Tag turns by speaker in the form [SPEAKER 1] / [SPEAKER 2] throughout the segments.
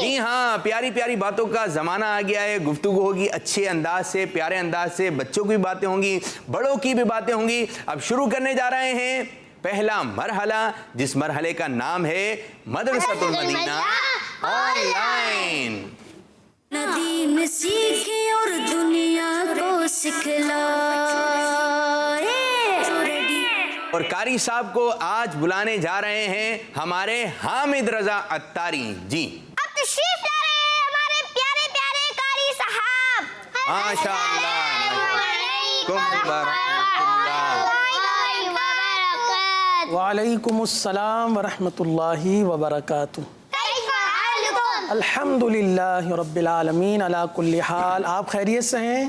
[SPEAKER 1] جی ہاں، پیاری پیاری باتوں کا زمانہ آ گیا ہے. گفتگو ہوگی اچھے انداز سے، پیارے انداز سے. بچوں کی باتیں ہوں گی، بڑوں کی بھی باتیں ہوں گی. اب شروع کرنے جا رہے ہیں پہلا مرحلہ، جس مرحلے کا نام ہے مدرسۃ المدینہ آن لائن.
[SPEAKER 2] ندیم سیکھے اور دنیا کو سکھلائے.
[SPEAKER 1] اور قاری صاحب کو آج بلانے جا رہے ہیں ہمارے حامد رضا عطاری جی.
[SPEAKER 3] اب تشریف لا رہے ہیں ہمارے پیارے پیارے قاری صاحب.
[SPEAKER 1] ماشاء
[SPEAKER 4] وعلیکم السلام ورحمۃ اللہ وبرکاتہ. الحمد للہ رب العالمین علی کل حال. آپ خیریت سے ہیں؟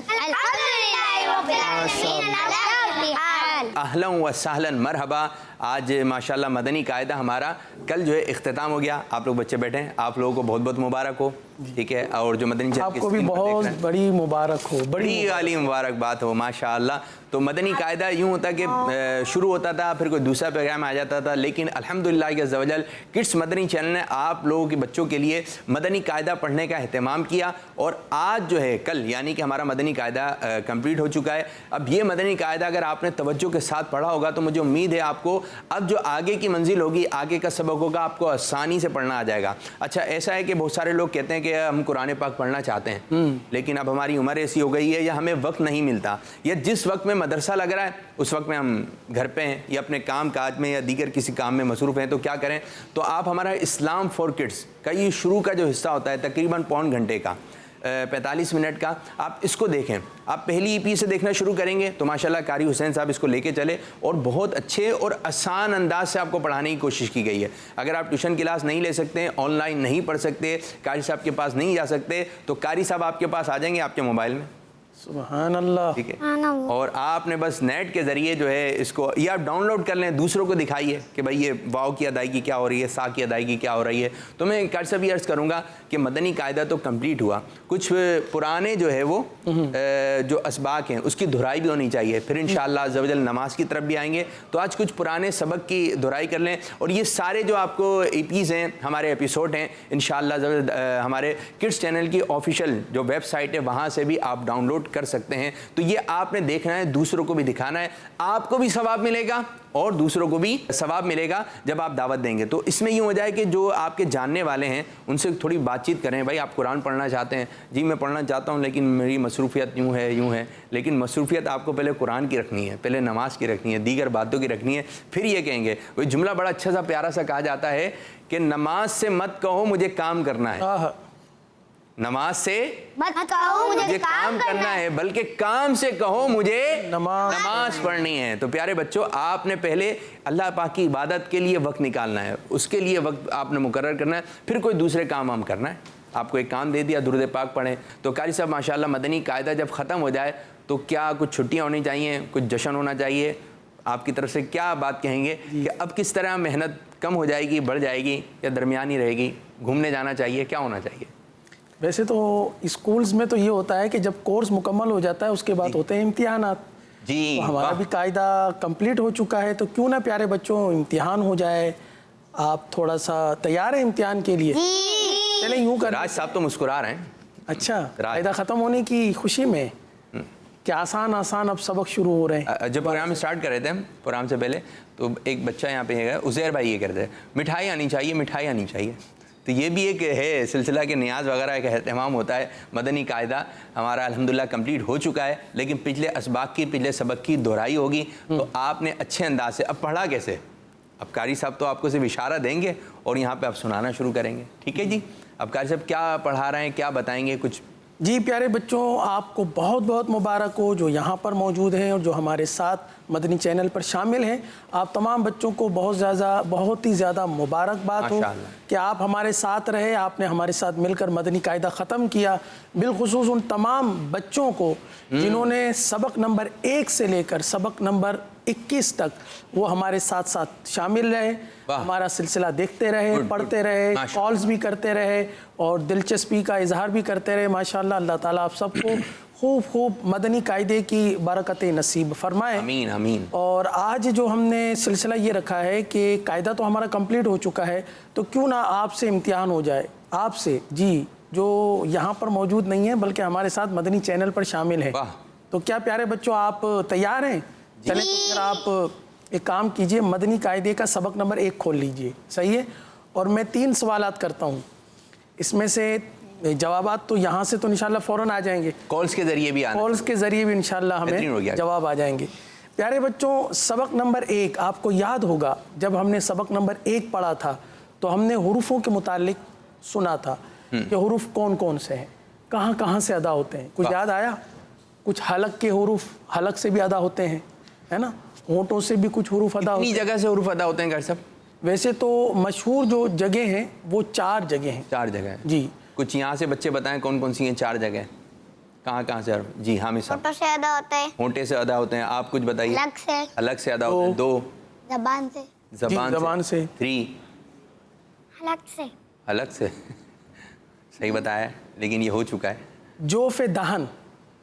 [SPEAKER 1] اہلا و سہلا مرحبا. آج ماشاءاللہ مدنی قاعدہ ہمارا کل جو ہے اختتام ہو گیا. آپ لوگ بچے بیٹھے ہیں، آپ لوگوں کو بہت بہت مبارک ہو. ٹھیک ہے، اور جو مدنی چینل
[SPEAKER 4] آپ کو بھی بہت بڑی مبارک ہو،
[SPEAKER 1] بڑی والی مبارکباد ہو ماشاءاللہ. تو مدنی قاعدہ یوں ہوتا کہ شروع ہوتا تھا، پھر کوئی دوسرا پیغام آ جاتا تھا، لیکن الحمدللہ عز و جل کڈس مدنی چینل نے آپ لوگوں کے بچوں کے لیے مدنی قاعدہ پڑھنے کا اہتمام کیا. اور آج جو ہے کل یعنی کہ ہمارا مدنی قاعدہ کمپلیٹ ہو چکا ہے. اب یہ مدنی قاعدہ اگر آپ نے توجہ کے ساتھ پڑھا ہوگا تو مجھے امید ہے آپ کو اب جو آگے کی منزل ہوگی، آگے کا سبق ہوگا، آپ کو آسانی سے پڑھنا آ جائے گا. اچھا ایسا ہے کہ بہت سارے لوگ کہتے ہیں کہ ہم قرآن پاک پڑھنا چاہتے ہیں، لیکن اب ہماری عمر ایسی ہو گئی ہے یا ہمیں وقت نہیں ملتا، یا جس وقت میں مدرسہ لگ رہا ہے اس وقت میں ہم گھر پہ ہیں یا اپنے کام کاج میں یا دیگر کسی کام میں مصروف ہیں. تو کیا کریں؟ تو آپ ہمارا اسلام فار کڈس کا یہ شروع کا جو حصہ ہوتا ہے تقریباً پون گھنٹے کا 45 منٹ کا، آپ اس کو دیکھیں. آپ پہلی ای پی سے دیکھنا شروع کریں گے تو ماشاءاللہ قاری حسین صاحب اس کو لے کے چلے اور بہت اچھے اور آسان انداز سے آپ کو پڑھانے کی کوشش کی گئی ہے. اگر آپ ٹیوشن کلاس نہیں لے سکتے، آن لائن نہیں پڑھ سکتے، قاری صاحب کے پاس نہیں جا سکتے، تو قاری صاحب آپ کے پاس آ جائیں گے آپ کے موبائل میں.
[SPEAKER 4] سبحان اللہ.
[SPEAKER 1] ٹھیک ہے، اور آپ نے بس نیٹ کے ذریعے جو ہے اس کو یہ آپ ڈاؤن لوڈ کر لیں، دوسروں کو دکھائیے کہ بھائی یہ واو کی ادائیگی کیا ہو رہی ہے، سا کی ادائیگی کیا ہو رہی ہے. تو میں قاری صاحب یہ عرض کروں گا کہ مدنی قاعدہ تو کمپلیٹ ہوا، کچھ پرانے جو ہے وہ جو اسباق ہیں اس کی دہرائی بھی ہونی چاہیے. پھر انشاءاللہ عز و جل نماز کی طرف بھی آئیں گے. تو آج کچھ پرانے سبق کی دہرائی کر لیں. اور یہ سارے جو آپ کو ای پیز ہیں، ہمارے ایپیسوڈ ہیں، انشاءاللہ عز و جل ہمارے کڈس چینل کی آفیشیل جو ویب سائٹ ہے وہاں سے بھی آپ ڈاؤن لوڈ کر سکتے ہیں. تو یہ آپ نے دیکھنا ہے، دوسروں کو بھی دکھانا ہے. آپ کو بھی ثواب ملے گا اور دوسروں کو بھی ثواب ملے گا جب آپ دعوت دیں گے. تو اس میں یوں ہو جائے کہ جو آپ کے جاننے والے ہیں ان سے تھوڑی بات چیت کریں. بھائی آپ قرآن پڑھنا چاہتے ہیں؟ جی میں پڑھنا چاہتا ہوں لیکن میری مصروفیت یوں ہے. لیکن مصروفیت آپ کو پہلے قرآن کی رکھنی ہے، پہلے نماز کی رکھنی ہے، دیگر باتوں کی رکھنی ہے. پھر یہ کہیں گے، وہ جملہ بڑا اچھا سا پیارا سا کہا جاتا ہے کہ نماز سے مت کہو مجھے کام کرنا ہے، نماز سے
[SPEAKER 3] مت کہو
[SPEAKER 1] مجھے کام کرنا ہے، بلکہ کام سے کہو مجھے نماز پڑھنی ہے. تو پیارے بچوں، آپ نے پہلے اللہ پاک کی عبادت کے لیے وقت نکالنا ہے، اس کے لیے وقت آپ نے مقرر کرنا ہے. پھر کوئی دوسرے کام ہم کرنا ہے. آپ کو ایک کام دے دیا درود پاک پڑھیں. تو قاری صاحب ماشاءاللہ مدنی قاعدہ جب ختم ہو جائے تو کیا کچھ چھٹیاں ہونی چاہیے، کچھ جشن ہونا چاہیے؟ آپ کی طرف سے کیا بات کہیں گے کہ اب کس طرح محنت کم ہو جائے گی، بڑھ جائے گی یا درمیانی رہے گی؟ گھومنے جانا چاہیے، کیا ہونا چاہیے؟
[SPEAKER 4] ویسے تو اسکولز میں تو یہ ہوتا ہے کہ جب کورس مکمل ہو جاتا ہے اس کے بعد ہوتے ہیں امتحانات.
[SPEAKER 1] جی
[SPEAKER 4] ہمارا بھی قاعدہ کمپلیٹ ہو چکا ہے، تو کیوں نہ پیارے بچوں امتحان ہو جائے. آپ تھوڑا سا تیار ہیں امتحان کے لیے؟ چلیں یوں کر.
[SPEAKER 1] راج صاحب تو مسکرا رہے ہیں.
[SPEAKER 4] اچھا، قاعدہ ختم ہونے کی خوشی میں کہ آسان اب سبق شروع ہو رہے ہیں.
[SPEAKER 1] جب پروگرام اسٹارٹ کر رہے تھے ہم پروگرام سے پہلے، تو ایک بچہ یہاں پہ ہے عزیر بھائی، یہ کہتے ہیں مٹھائی آنی چاہیے، مٹھائی آنی چاہیے. تو یہ بھی ایک ہے سلسلہ کے نیاز وغیرہ کا اہتمام ہوتا ہے. مدنی قاعدہ ہمارا الحمدللہ کمپلیٹ ہو چکا ہے، لیکن پچھلے اسباق کی، پچھلے سبق کی دہرائی ہوگی. تو آپ نے اچھے انداز سے اب پڑھا کیسے؟ اب قاری صاحب تو آپ کو صرف اشارہ دیں گے اور یہاں پہ آپ سنانا شروع کریں گے. ٹھیک ہے جی، اب قاری صاحب کیا پڑھا رہے ہیں، کیا بتائیں گے کچھ؟
[SPEAKER 4] جی پیارے بچوں، آپ کو بہت بہت مبارک ہو جو یہاں پر موجود ہیں اور جو ہمارے ساتھ مدنی چینل پر شامل ہیں. آپ تمام بچوں کو بہت ہی زیادہ مبارکباد ہو کہ آپ ہمارے ساتھ رہے، آپ نے ہمارے ساتھ مل کر مدنی قاعدہ ختم کیا. بالخصوص ان تمام بچوں کو جنہوں نے سبق نمبر 1 سے لے کر سبق نمبر 21 تک وہ ہمارے ساتھ ساتھ شامل رہے، ہمارا سلسلہ دیکھتے رہے، پڑھتے رہے، کالز بھی کرتے رہے اور دلچسپی کا اظہار بھی کرتے رہے. ماشاءاللہ اللہ تعالیٰ آپ سب کو خوب مدنی قاعدے کی برکتیں نصیب فرمائے.
[SPEAKER 1] آمین آمین.
[SPEAKER 4] اور آج جو ہم نے سلسلہ یہ رکھا ہے کہ قاعدہ تو ہمارا کمپلیٹ ہو چکا ہے، تو کیوں نہ آپ سے امتحان ہو جائے. آپ سے جی جو یہاں پر موجود نہیں ہیں بلکہ ہمارے ساتھ مدنی چینل پر شامل ہیں.
[SPEAKER 1] واہ.
[SPEAKER 4] تو کیا پیارے بچوں آپ تیار ہیں؟ چلیں تو پھر آپ ایک کام کیجئے, مدنی قاعدے کا سبق نمبر 1 کھول لیجئے. صحیح ہے؟ اور میں 3 سوالات کرتا ہوں, اس میں سے جوابات تو یہاں سے تو انشاءاللہ فوراً آ جائیں گے,
[SPEAKER 1] کالز کے ذریعے بھی آنا,
[SPEAKER 4] کالز کے ذریعے بھی انشاءاللہ
[SPEAKER 1] بہترین ہو گیا.
[SPEAKER 4] ہمیں جواب آ جائیں گے. پیارے بچوں سبق نمبر 1 آپ کو یاد ہوگا جب ہم نے سبق نمبر 1 پڑھا تھا تو ہم نے حروفوں کے متعلق سنا تھا کہ حروف کون کون سے ہیں, کہاں کہاں سے ادا ہوتے ہیں. کچھ یاد آیا؟ کچھ حلق کے حروف حلق سے بھی ادا ہوتے ہیں, ہے نا, ہونٹوں سے بھی کچھ حروف ادا ہوتے ہیں.
[SPEAKER 1] کتنی جگہ سے حروف ادا ہوتے ہیں گھر صاحب؟
[SPEAKER 4] ویسے تو مشہور جو جگہ ہیں وہ 4 جگہ ہیں.
[SPEAKER 1] 4 جگہ ہیں
[SPEAKER 4] جی.
[SPEAKER 1] کچھ یہاں سے بچے بتائیں کون کون سی ہیں 4 جگہ, کہاں کہاں سے؟ جی حامد صاحب.
[SPEAKER 3] ہونٹوں سے ادا ہوتا ہے,
[SPEAKER 1] ہونٹے سے ادا ہوتے ہیں. آپ کچھ بتائیے.
[SPEAKER 3] حلق سے,
[SPEAKER 1] حلق سے ادا ہوتے ہیں 2.
[SPEAKER 3] زبان سے,
[SPEAKER 4] زبان سے
[SPEAKER 1] 3.
[SPEAKER 3] حلق سے,
[SPEAKER 1] حلق سے صحیح بتایا ہے لیکن یہ ہو چکا ہے.
[SPEAKER 4] جوف دہن,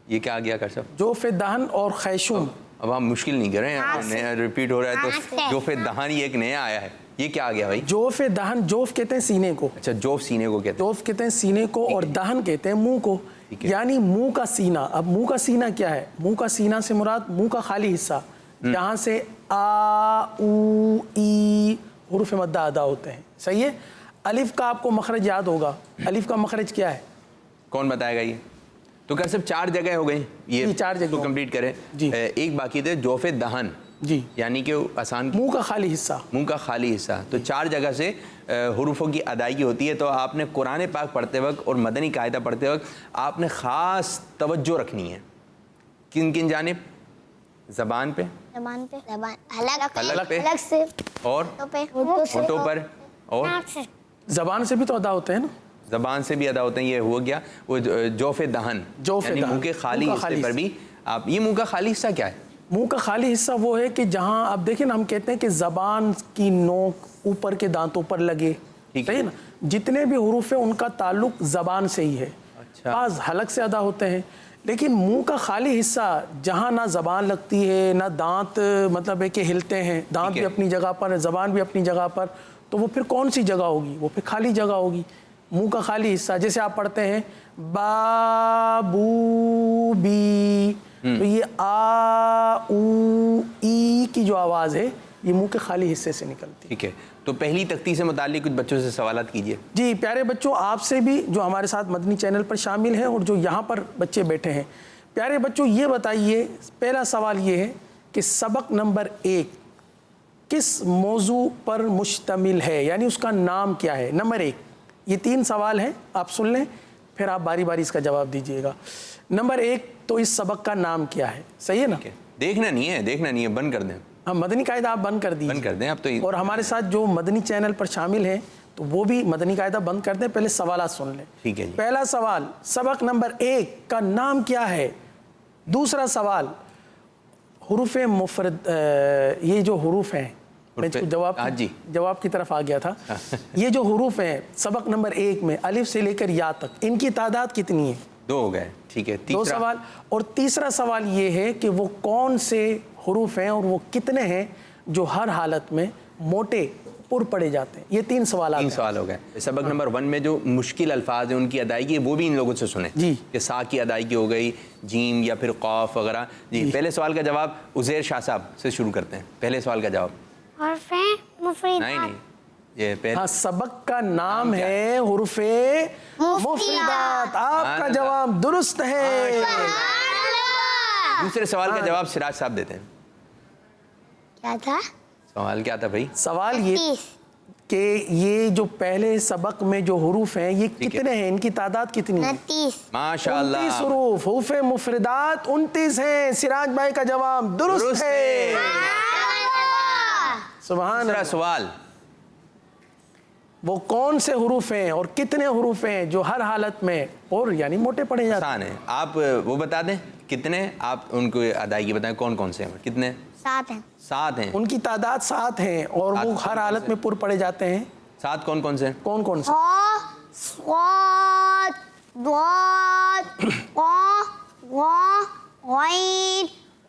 [SPEAKER 1] یہ کیا آ گیا کر صاحب؟
[SPEAKER 4] جوف دہن اور خیشوم.
[SPEAKER 1] اب ہم مشکل نہیں کر رہے ہیں, نیا ریپیٹ ہو رہا ہے تو جوف دہن یہ ایک نیا آیا ہے, یہ کیا آ گیا بھائی؟
[SPEAKER 4] جوف دہن, جوف کہتے ہیں سینے کو.
[SPEAKER 1] اچھا جوف سینے کو کہتے ہیں.
[SPEAKER 4] جوف کہتے ہیں سینے کو اور دہن کہتے ہیں منہ کو, یعنی منہ کا سینہ. اب منہ کا سینہ کیا ہے؟ منہ کا سینہ سے مراد منہ کا خالی حصہ جہاں سے آ او ای حروف مدہ ادا ہوتے ہیں. صحیح ہے؟ الف کا آپ کو مخرج یاد ہوگا, الف کا مخرج کیا ہے؟
[SPEAKER 1] کون بتائے گا یہ؟ تو کیا صرف 4 جگہ ہو گئی, یہ
[SPEAKER 4] 4 جگہ
[SPEAKER 1] تو کمپلیٹ کریں.
[SPEAKER 4] جی.
[SPEAKER 1] ایک باقی تھے جوف دہن,
[SPEAKER 4] جی,
[SPEAKER 1] یعنی کہ آسان
[SPEAKER 4] منہ کا خالی حصہ.
[SPEAKER 1] منہ کا خالی حصہ. تو 4 جگہ سے حروفوں کی ادائیگی ہوتی ہے. تو آپ نے قرآن پاک پڑھتے وقت اور مدنی قاعدہ پڑھتے وقت آپ نے خاص توجہ رکھنی ہے. کن کن جانب؟ زبان پہ,
[SPEAKER 3] زبان پہ, حلق
[SPEAKER 1] پہ,
[SPEAKER 3] حلق سے,
[SPEAKER 1] اور ہونٹوں پر, اور
[SPEAKER 4] زبان سے بھی تو ادا ہوتے ہیں نا.
[SPEAKER 1] زبان سے بھی ادا ہوتے ہیں. یہ ہو گیا وہ جوف دہن, یعنی منہ کے خالی حصے پر بھی آپ. یہ منہ کا خالی حصہ کیا ہے؟
[SPEAKER 4] منہ کا خالی حصہ وہ ہے کہ جہاں آپ دیکھیں نا, ہم کہتے ہیں کہ زبان کی نوک اوپر کے دانتوں پر لگے. صحیح ہے نا, جتنے بھی حروف ہیں ان کا تعلق زبان سے ہی ہے. بعض حلق سے ادا ہوتے ہیں, لیکن منہ کا خالی حصہ جہاں نہ زبان لگتی ہے نہ دانت, مطلب ہے کہ ہلتے ہیں, دانت بھی اپنی جگہ پر, زبان بھی اپنی جگہ پر, تو وہ پھر کون سی جگہ ہوگی؟ وہ پھر خالی جگہ ہوگی. منہ کا خالی حصہ جیسے آپ پڑھتے ہیں با بو بی, تو یہ آ او ای کی جو آواز ہے یہ منہ کے خالی حصے سے نکلتی ہے.
[SPEAKER 1] ٹھیک ہے. تو پہلی تختی سے متعلق کچھ بچوں سے سوالات کیجئے.
[SPEAKER 4] جی پیارے بچوں, آپ سے بھی جو ہمارے ساتھ مدنی چینل پر شامل ہیں اور جو یہاں پر بچے بیٹھے ہیں, پیارے بچوں یہ بتائیے, پہلا سوال یہ ہے کہ سبق نمبر 1 کس موضوع پر مشتمل ہے, یعنی اس کا نام کیا ہے؟ نمبر 1. یہ 3 سوال ہیں, آپ سن لیں پھر آپ باری باری اس کا جواب دیجئے گا. نمبر 1, تو اس سبق کا نام کیا ہے؟ صحیح ہے نا؟
[SPEAKER 1] دیکھنا نہیں ہے, بند کر دیں.
[SPEAKER 4] ہم مدنی قاعدہ آپ بند کر دیجئے.
[SPEAKER 1] بند کر دیں اب تو.
[SPEAKER 4] اور ہمارے ساتھ جو مدنی چینل پر شامل ہیں تو وہ بھی مدنی قاعدہ بند کر دیں, پہلے سوالات سن لیں.
[SPEAKER 1] ٹھیک ہے جی.
[SPEAKER 4] پہلا سوال, سبق نمبر 1 کا نام کیا ہے؟ دوسرا سوال, حروف مفرد, یہ جو حروف ہیں, میں جواب کی طرف آ گیا تھا. یہ جو حروف ہیں سبق نمبر 1 میں الف سے لے کر یا تک, ان کی تعداد کتنی ہے؟
[SPEAKER 1] 2 ہو گئے. ٹھیک ہے.
[SPEAKER 4] 2 سوال. اور تیسرا سوال یہ ہے کہ وہ کون سے حروف ہیں اور وہ کتنے ہیں جو ہر حالت میں موٹے پر پڑے جاتے ہیں؟ یہ 3 سوالات.
[SPEAKER 1] 3 سوال ہو گئے. سبق نمبر 1 میں جو مشکل الفاظ ہیں ان کی ادائیگی وہ بھی ان لوگوں سے سنیں.
[SPEAKER 4] جی.
[SPEAKER 1] کہ سا کی ادائیگی ہو گئی, جیم یا پھر قاف وغیرہ. جی پہلے سوال کا جواب عزیر شاہ صاحب سے شروع کرتے ہیں. پہلے سوال کا جواب.
[SPEAKER 3] حرف مفردات.
[SPEAKER 1] نہیں, یہ پہلے.
[SPEAKER 4] ہاں, سبق کا نام ہے حروف مفردات. آپ کا جواب درست ہے.
[SPEAKER 1] دوسرے سوال کا جواب سراج صاحب دیتے ہیں.
[SPEAKER 3] کیا تھا
[SPEAKER 1] سوال؟ کیا تھا بھائی
[SPEAKER 4] سوال؟ یہ کہ یہ جو پہلے سبق میں جو حروف ہیں یہ کتنے ہیں, ان کی تعداد کتنی ہے؟
[SPEAKER 3] 29.
[SPEAKER 1] ماشاءاللہ.
[SPEAKER 4] 29 حروف, حروف مفردات 29 ہیں. سراج بھائی کا جواب درست ہے. سبحان اللہ.
[SPEAKER 1] دوسرا سوال,
[SPEAKER 4] وہ کون سے حروف ہیں اور کتنے حروف ہیں جو ہر حالت میں اور یعنی موٹے پڑے جاتے ہیں؟
[SPEAKER 1] آسان ہے. آپ وہ بتا دیں کتنے, آپ ان کو ادائیگی بتائیں کون کون سے ہیں. کتنے؟
[SPEAKER 3] 7 ہیں.
[SPEAKER 1] 7 ہیں.
[SPEAKER 4] ان کی تعداد 7 ہیں اور وہ ہر حالت میں پر پڑے جاتے ہیں.
[SPEAKER 1] 7 کون کون سے ہیں؟
[SPEAKER 4] کون کون سے؟
[SPEAKER 3] صاد, ضاد, قاف, غا, غین,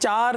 [SPEAKER 4] 4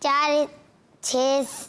[SPEAKER 3] 4-6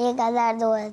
[SPEAKER 3] 1000 2000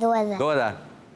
[SPEAKER 1] 2000।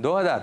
[SPEAKER 1] 2000।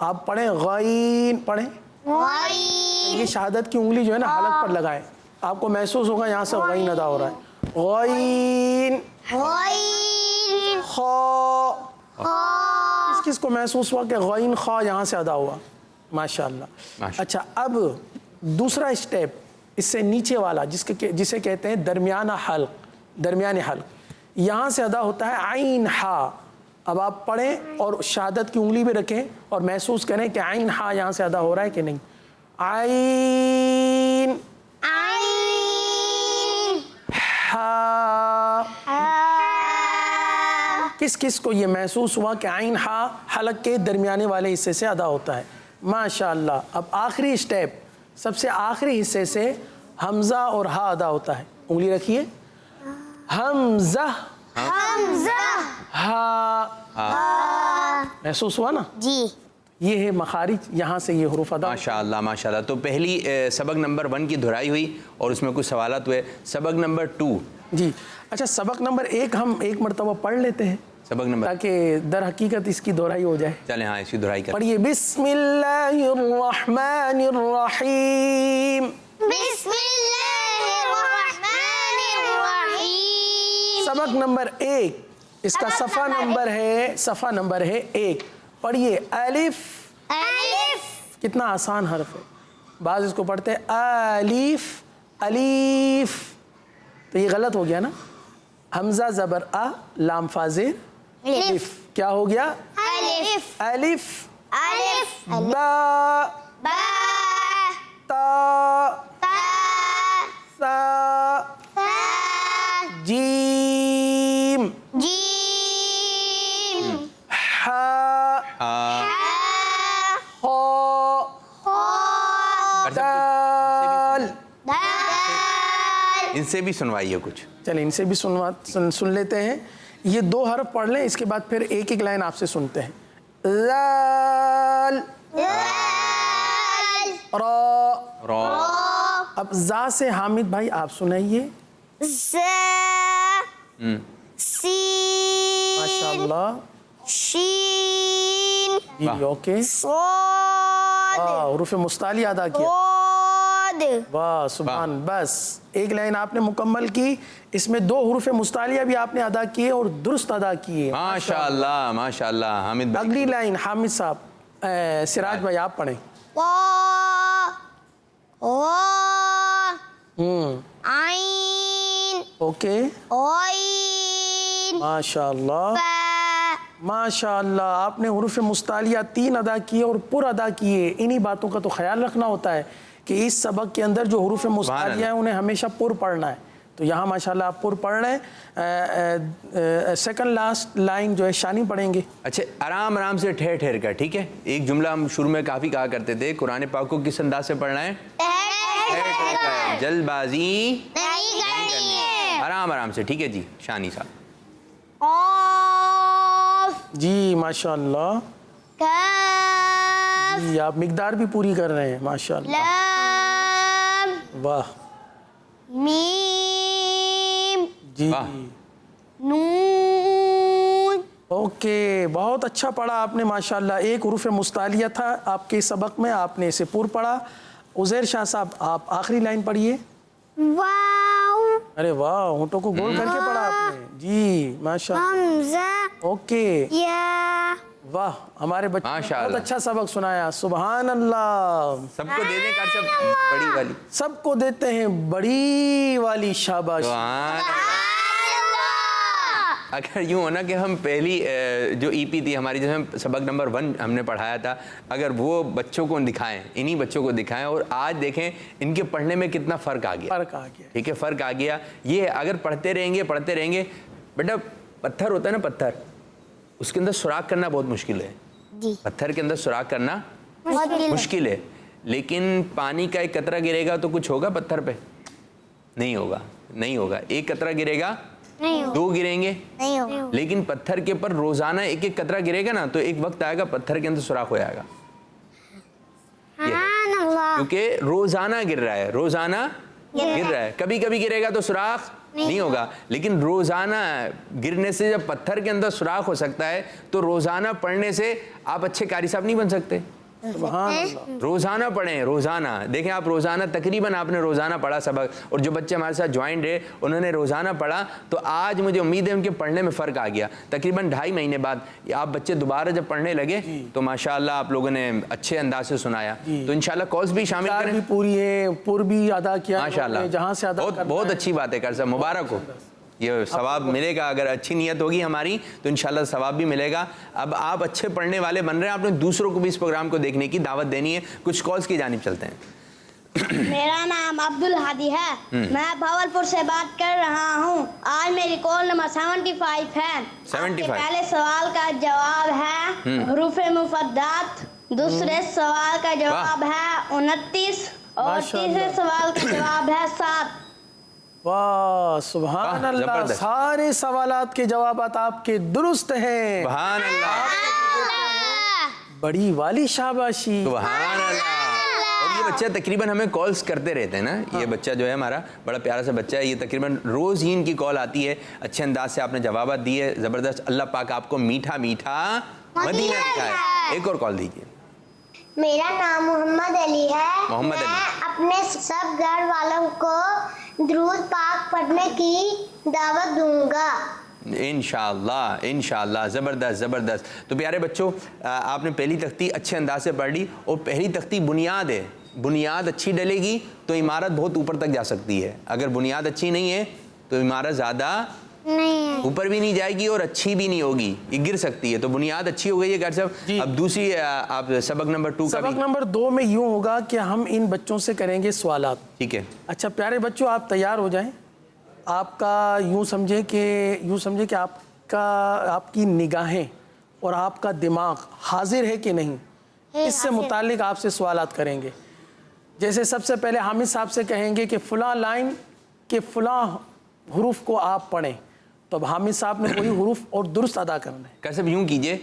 [SPEAKER 4] آپ پڑھیں غین، پڑھیں یہ شہادت کی انگلی جو ہے نا حلق پر لگائیں، آپ کو محسوس ہوگا یہاں سے غین ادا ہو رہا ہے، غین، خا، کس کو محسوس ہوا کہ غین خا یہاں سے ادا ہوا؟ ماشاءاللہ۔ اچھا اب دوسرا اسٹیپ اس سے نیچے والا جسے کہتے ہیں درمیانہ حلق، درمیانی حلق، یہاں سے ادا ہوتا ہے عین ہا۔ اب آپ پڑھیں اور شہادت کی انگلی بھی رکھیں اور محسوس کریں کہ عین ہا یہاں سے ادا ہو رہا ہے کہ نہیں۔ عین ہا، کس کو یہ محسوس ہوا کہ عین ہا حلق کے درمیانے والے حصے سے ادا ہوتا ہے؟ ماشاءاللہ۔ اب آخری اسٹیپ، سب سے آخری حصے سے حمزہ اور ہا ادا ہوتا ہے، انگلی رکھیے، حمزہ ہا، محسوس ہوا نا؟
[SPEAKER 5] جی
[SPEAKER 4] یہ ہے مخارج، یہاں سے یہ حروف ادا۔
[SPEAKER 1] ماشاءاللہ ماشاءاللہ۔ تو پہلی سبق نمبر 1 کی دہرائی ہوئی اور اس میں کچھ سوالات ہوئے۔ سبق نمبر 2
[SPEAKER 4] جی اچھا، سبق نمبر 1 ہم ایک مرتبہ پڑھ لیتے ہیں
[SPEAKER 1] سبق نمبر،
[SPEAKER 4] تاکہ در حقیقت اس کی دہرائی ہو جائے۔
[SPEAKER 1] چلیں ہاں اس کی دہرائی کریں۔
[SPEAKER 4] پڑھیے، بسم اللہ الرحمن الرحیم۔
[SPEAKER 5] بسم اللہ الرحمن الرحیم۔
[SPEAKER 4] سبق نمبر 1، اس کا صفحہ نمبر ہے 1۔ پڑھیے، الف، کتنا آسان حرف ہے، بعض اس کو پڑھتے ہیں الف الیف، تو یہ غلط ہو گیا نا، حمزہ زبر آ، لام فازر الف، کیا ہو گیا؟ الف با تا سا جیم ہا دال۔
[SPEAKER 1] ان سے بھی سنوائیے کچھ۔
[SPEAKER 4] چلیں ان سے بھی سن لیتے ہیں، یہ 2 حرف پڑھ لیں، اس کے بعد پھر ایک لائن آپ سے سنتے ہیں۔ لال، را، اب زا سے حامد بھائی آپ سنائیے۔ ماشاءاللہ، جی اوکے، حروف مستعلی ادا کیا، واہ سبحان۔ بس ایک لائن آپ نے مکمل کی، اس میں 2 حروف مستعلیہ بھی آپ نے ادا کیے اور درست ادا کیے،
[SPEAKER 1] ماشاءاللہ ماشاءاللہ۔ حامد بھائی
[SPEAKER 4] اگلی لائن حامد صاحب، سراج بھائی آپ پڑھیں۔ اوکے، ماشاءاللہ ماشاءاللہ، آپ نے حروف مستعلیہ 3 ادا کیے اور پر ادا کیے۔ انہی باتوں کا تو خیال رکھنا ہوتا ہے کہ اس سبق کے اندر جو حروف مستعلیہ ہیں انہیں ہمیشہ پر پڑھنا ہے، تو یہاں ماشاءاللہ آپ پر پڑھ رہے ہیں۔ سیکنڈ لاسٹ لائن جو ہے شانی پڑھیں گے۔
[SPEAKER 1] اچھا، آرام سے ٹھہر کر، ٹھیک ہے؟ ایک جملہ ہم شروع میں کافی کہا کرتے تھے، قرآن پاک کو کس انداز سے پڑھنا ہے؟ جلد بازی نہیں کرنی ہے، آرام سے، ٹھیک ہے جی؟ شانی صاحب
[SPEAKER 4] جی ماشاءاللہ، جی آپ مقدار بھی پوری کر رہے ہیں، ماشاءاللہ، واہ، جی اوکے، بہت اچھا پڑھا آپ نے ماشاءاللہ۔ ایک حروف مستعلیہ تھا آپ کے سبق میں، آپ نے اسے پر پڑھا۔ عزیر شاہ صاحب آپ آخری لائن پڑھیے۔ ارے واہ، ہونٹوں کو گول کر کے پڑھا آپ نے، جی ماشاءاللہ، اوکے، واہ، ہمارے بچے بہت اچھا سبق سنایا، سبحان اللہ۔
[SPEAKER 1] سب کو دے دیں کار صاحب بڑی والی،
[SPEAKER 4] سب کو دیتے ہیں بڑی والی شاباش۔
[SPEAKER 1] اگر یوں ہونا کہ ہم پہلی جو ای پی تھی ہماری، جس میں سبق نمبر 1 ہم نے پڑھایا تھا، اگر وہ بچوں کو دکھائیں، انہی بچوں کو دکھائیں، اور آج دیکھیں ان کے پڑھنے میں کتنا فرق آ گیا، ٹھیک ہے؟ فرق آ گیا۔ یہ اگر پڑھتے رہیں گے بیٹا، پتھر ہوتا ہے نا، پتھر، اس کے اندر سوراخ کرنا بہت مشکل ہے، پتھر کے اندر سوراخ کرنا مشکل ہے، لیکن پانی کا ایک قطرہ گرے گا تو کچھ ہوگا پتھر پہ؟ نہیں ہوگا۔ ایک قطرہ گرے گا، 2 گریں گے، لیکن پتھر کے پر روزانہ ایک قطرہ گرے گا نا، تو ایک وقت آئے گا پتھر کے اندر سوراخ ہو جائے گا، کیونکہ روزانہ گر رہا ہے، کبھی کبھی گرے گا تو سوراخ نہیں ہوگا. لیکن روزانہ گرنے سے جب پتھر کے اندر سوراخ ہو سکتا ہے تو روزانہ پڑھنے سے آپ اچھے قاری صاحب نہیں بن سکتے.
[SPEAKER 4] سبحان اللہ.
[SPEAKER 1] روزانہ پڑھیں, روزانہ دیکھیں آپ روزانہ تقریباً آپ نے روزانہ پڑھا سبق, اور جو بچے ہمارے ساتھ جوائنٹ ہے انہوں نے روزانہ پڑھا تو آج مجھے امید ہے ان کے پڑھنے میں فرق آ گیا. تقریباً 2.5 مہینے بعد آپ بچے دوبارہ جب پڑھنے لگے تو ماشاءاللہ آپ لوگوں نے اچھے انداز سے سنایا. تو انشاءاللہ کالز بھی شامل کریں.
[SPEAKER 4] بھی پوری ہے, پر بھی ادا کیا
[SPEAKER 1] ماشاءاللہ
[SPEAKER 4] جہاں سے ادا
[SPEAKER 1] بہت اچھی بات ہے. کر صاحب مبارک ہو, یہ ثواب ملے گا. اگر اچھی نیت ہوگی ہماری تو انشاءاللہ ثواب بھی ملے گا. اب آپ اچھے پڑھنے والے بن رہے ہیں, آپ نے دوسروں کو بھی اس پروگرام کو دیکھنے کی دعوت دینی ہے. کچھ کالز کی جانب چلتے ہیں.
[SPEAKER 5] میرا نام عبدالہادی ہے, میں بھاولپور سے بات کر رہا ہوں. آج میری کال نمبر 75 ہے.
[SPEAKER 1] 75
[SPEAKER 5] پہلے سوال کا جواب ہے حروف مفردات, دوسرے سوال کا جواب ہے 29, اور تیسرے سوال کا جواب ہے 7.
[SPEAKER 4] واہ سبحان اللہ,
[SPEAKER 1] زبردست.
[SPEAKER 4] سارے سوالات کے جوابات آپ کے درست ہیں.
[SPEAKER 1] سبحان اللہ,
[SPEAKER 4] بڑی والی شاباشی.
[SPEAKER 1] سبحان اللہ. اور یہ بچہ تقریباً ہمیں کالز کرتے رہتے ہیں نا. یہ بچہ جو ہے ہمارا بڑا پیارا سا بچہ ہے, یہ تقریباً روز ہی ان کی کال آتی ہے. اچھے انداز سے آپ نے جوابات دیے, زبردست. اللہ پاک آپ کو میٹھا میٹھا مدینہ دکھائے. ایک اور کال دیجیے.
[SPEAKER 3] میرا نام محمد علی ہے.
[SPEAKER 1] محمد علی.
[SPEAKER 3] میں اپنے سب گھر والوں کو درود پاک پڑھنے کی دعوت دوں گا.
[SPEAKER 1] انشاءاللہ انشاءاللہ. زبردست زبردست. تو پیارے بچوں, آپ نے پہلی تختی اچھے انداز سے پڑھ لی, اور پہلی تختی بنیاد ہے. بنیاد اچھی ڈلے گی تو عمارت بہت اوپر تک جا سکتی ہے. اگر بنیاد اچھی نہیں ہے تو عمارت زیادہ اوپر بھی نہیں جائے گی اور اچھی بھی نہیں ہوگی, یہ گر سکتی ہے. تو بنیاد اچھی ہو گئی ہے. صاحب اب دوسری آپ سبق نمبر 2 کا بھی.
[SPEAKER 4] سبق نمبر 2 میں یوں ہوگا کہ ہم ان بچوں سے کریں گے سوالات.
[SPEAKER 1] ٹھیک ہے.
[SPEAKER 4] اچھا پیارے بچوں, آپ تیار ہو جائیں. آپ کا یوں سمجھے کہ آپ کی نگاہیں اور آپ کا دماغ حاضر ہے کہ نہیں, اس سے متعلق آپ سے سوالات کریں گے. جیسے سب سے پہلے حامد صاحب سے کہیں گے کہ فلاں لائن کے فلاں حروف کو آپ پڑھیں, تو اب حامد صاحب نے کوئی حروف اور درست ادا کرنا ہے.
[SPEAKER 1] کیسے یوں کیجئے,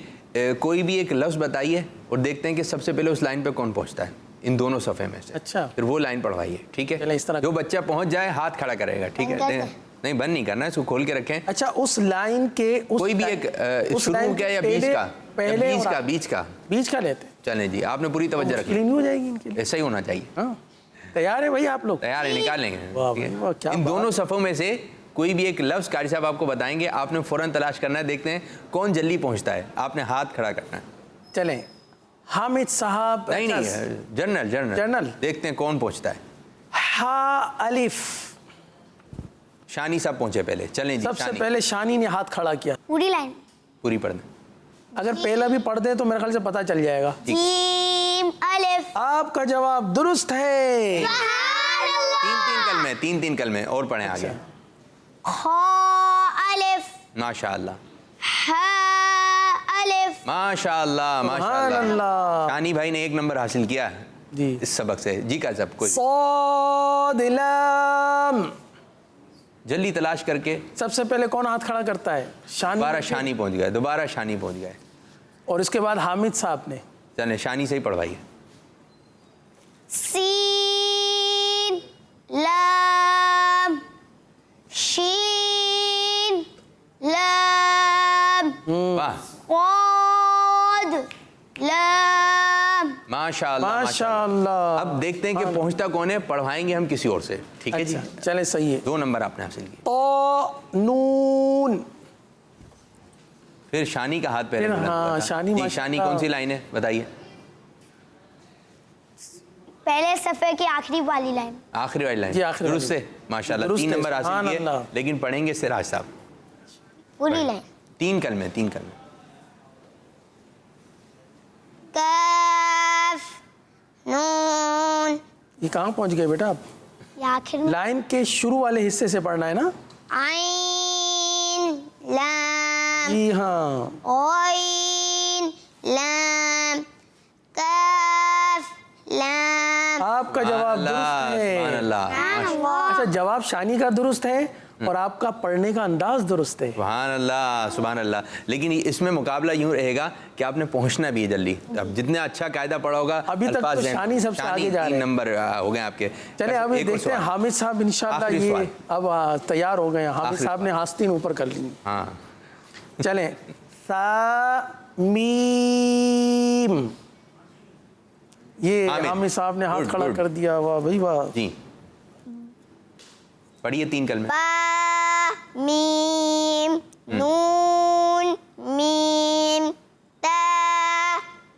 [SPEAKER 1] کوئی بھی ایک لفظ بتائیے اور دیکھتے ہیں کہ سب سے پہلے اس لائن پہ کون پہنچتا ہے ان دونوں صفحے میں سے.
[SPEAKER 4] اچھا,
[SPEAKER 1] پھر وہ لائن پڑھوائیے. ٹھیک ہے,
[SPEAKER 4] اس طرح
[SPEAKER 1] جو بچہ پہنچ جائے ہاتھ کھڑا کرے گا. ٹھیک ہے, نہیں بند نہیں کرنا, اس کو کھول کے رکھیں.
[SPEAKER 4] اچھا اس لائن کے
[SPEAKER 1] کوئی بھی ایک شروع کا یا بیچ کا, بیچ کا
[SPEAKER 4] لیتے.
[SPEAKER 1] چلیں جی, آپ نے پوری توجہ رکھی.
[SPEAKER 4] نہیں ہو جائے گی ان کے لیے.
[SPEAKER 1] ایسا ہی ہونا چاہیے.
[SPEAKER 4] ہاں تیار ہے بھائی آپ لوگ؟
[SPEAKER 1] تیار ہے, نکال لیں گے. ان دونوں صفوں میں سے کوئی بھی ایک لفظ قاری صاحب آپ کو بتائیں گے, آپ نے فوراً تلاش کرنا ہے. دیکھتے ہیں کون جلدی پہنچتا ہے. آپ نے ہاتھ کھڑا کرنا ہے.
[SPEAKER 4] چلیں حامد صاحب.
[SPEAKER 1] نہیں جنرل دیکھتے ہیں کون پہنچتا ہے.
[SPEAKER 4] ہا الف.
[SPEAKER 1] شانی صاحب پہنچے پہلے. چلیں جی,
[SPEAKER 4] سب سے پہلے شانی نے ہاتھ کھڑا کیا.
[SPEAKER 5] پوری لائن
[SPEAKER 1] پوری پڑھ دیں.
[SPEAKER 4] اگر پہلا بھی پڑھ دیں تو میرے خیال سے پتہ چل جائے گا.
[SPEAKER 5] جیم الف.
[SPEAKER 4] آپ کا جواب درست ہے.
[SPEAKER 1] تین کلمے اور پڑھیں آگے.
[SPEAKER 5] خا الف.
[SPEAKER 1] ماشاءاللہ
[SPEAKER 5] ہا الف.
[SPEAKER 1] ماشاءاللہ ماشاءاللہ. شانی بھائی نے 1 نمبر حاصل کیا
[SPEAKER 4] جی
[SPEAKER 1] اس سبق سے. جی کا سب کوئی
[SPEAKER 4] صاد لام.
[SPEAKER 1] جلدی تلاش کر کے.
[SPEAKER 4] سب سے پہلے کون ہاتھ کھڑا کرتا ہے؟ شانی.
[SPEAKER 1] دوبارہ شانی پہنچ گئے.
[SPEAKER 4] اور اس کے بعد حامد صاحب نے.
[SPEAKER 1] چلیں شانی سے ہی پڑھوائیے.
[SPEAKER 5] سین لام شین لام
[SPEAKER 1] واہ
[SPEAKER 5] قاد لام.
[SPEAKER 1] ماشاءاللہ
[SPEAKER 4] ماشاءاللہ.
[SPEAKER 1] اب دیکھتے ہیں کہ پہنچتا کون ہے. پڑھوائیں گے ہم کسی اور سے. ٹھیک ہے جی,
[SPEAKER 4] چلیں صحیح ہے.
[SPEAKER 1] 2 نمبر آپ نے حاصل کیے.
[SPEAKER 4] تو نون.
[SPEAKER 1] پھر شانی کا ہاتھ پہلے.
[SPEAKER 4] ہاں
[SPEAKER 1] شانی کون سی لائن ہے بتائیے.
[SPEAKER 5] پہلے صفحے کی آخری والی لائن.
[SPEAKER 1] آخری والی لائن.
[SPEAKER 4] جی آخری
[SPEAKER 1] درست ہے ماشاءاللہ. 3 نمبر حاصل کیے. لیکن پڑھیں گے سراج صاحب.
[SPEAKER 5] پوری لائن.
[SPEAKER 1] 3 کلمے.
[SPEAKER 5] کاف نون.
[SPEAKER 4] یہ کہاں پہنچ گئے بیٹا آپ؟
[SPEAKER 5] یہ آخر میں.
[SPEAKER 4] لائن کے شروع والے حصے سے پڑھنا ہے نا.
[SPEAKER 5] عین لام.
[SPEAKER 4] جی ہاں.
[SPEAKER 5] عین لام کاف لام.
[SPEAKER 4] آپ کا جواب درست ہے.
[SPEAKER 1] سبحان اللہ.
[SPEAKER 4] اچھا جواب شانی کا درست ہے اور آپ کا پڑھنے کا انداز درست ہے.
[SPEAKER 1] سبحان اللہ سبحان اللہ. لیکن اس میں مقابلہ یوں رہے گا کہ آپ نے پہنچنا بھی ہے جلدی. اب جتنے اچھا قاعدہ پڑھا ہوگا,
[SPEAKER 4] ابھی تک تو شانی سب سے آگے جا رہے ہیں.
[SPEAKER 1] 3 نمبر ہو گئے آپ کے.
[SPEAKER 4] چلے ابھی دیکھتے ہیں حامد صاحب انشاءاللہ یہ اب تیار ہو گئے ہیں. حامد صاحب نے آستین اوپر کر لی.
[SPEAKER 1] ہاں
[SPEAKER 4] چلیں, سا میم, یہ حامد صاحب نے ہاتھ کھڑا کر دیا. واہ بھائی واہ.
[SPEAKER 1] جی پڑھیے 3 کلمے.
[SPEAKER 5] با میم نون میم تا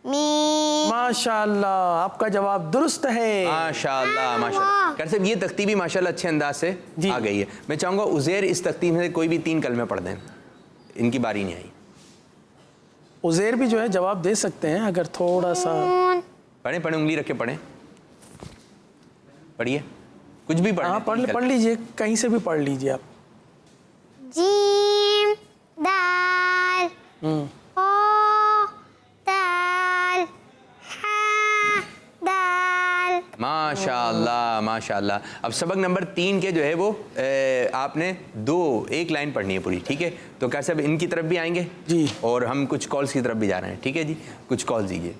[SPEAKER 5] میم.
[SPEAKER 4] ماشاءاللہ آپ کا جواب درست ہے.
[SPEAKER 1] ماشاءاللہ ماشاءاللہ. کر صاحب یہ تختی بھی ماشاءاللہ اچھے انداز سے آ گئی ہے. میں چاہوں گا عزیر اس تختی میں سے کوئی بھی 3 کلمے پڑھ دیں. ان کی باری نہیں آئی.
[SPEAKER 4] عزیر بھی جو ہے جواب دے سکتے ہیں اگر تھوڑا سا.
[SPEAKER 1] پڑھیں انگلی رکھ کے پڑھیں. پڑھیے کچھ بھی پڑھیں.
[SPEAKER 4] ہاں پڑھ لیجئے, کہیں سے بھی پڑھ لیجئے آپ.
[SPEAKER 5] جیم دال او دال ہا دال.
[SPEAKER 1] ماشاءاللہ ماشاءاللہ. اب سبق نمبر 3 کے جو ہے وہ آپ نے 1 لائن پڑھنی ہے پوری. ٹھیک ہے, تو کیا صاحب ان کی طرف بھی آئیں گے
[SPEAKER 4] جی,
[SPEAKER 1] اور ہم کچھ کالز کی طرف بھی جا رہے ہیں. ٹھیک ہے جی, کچھ کالز دیجیے.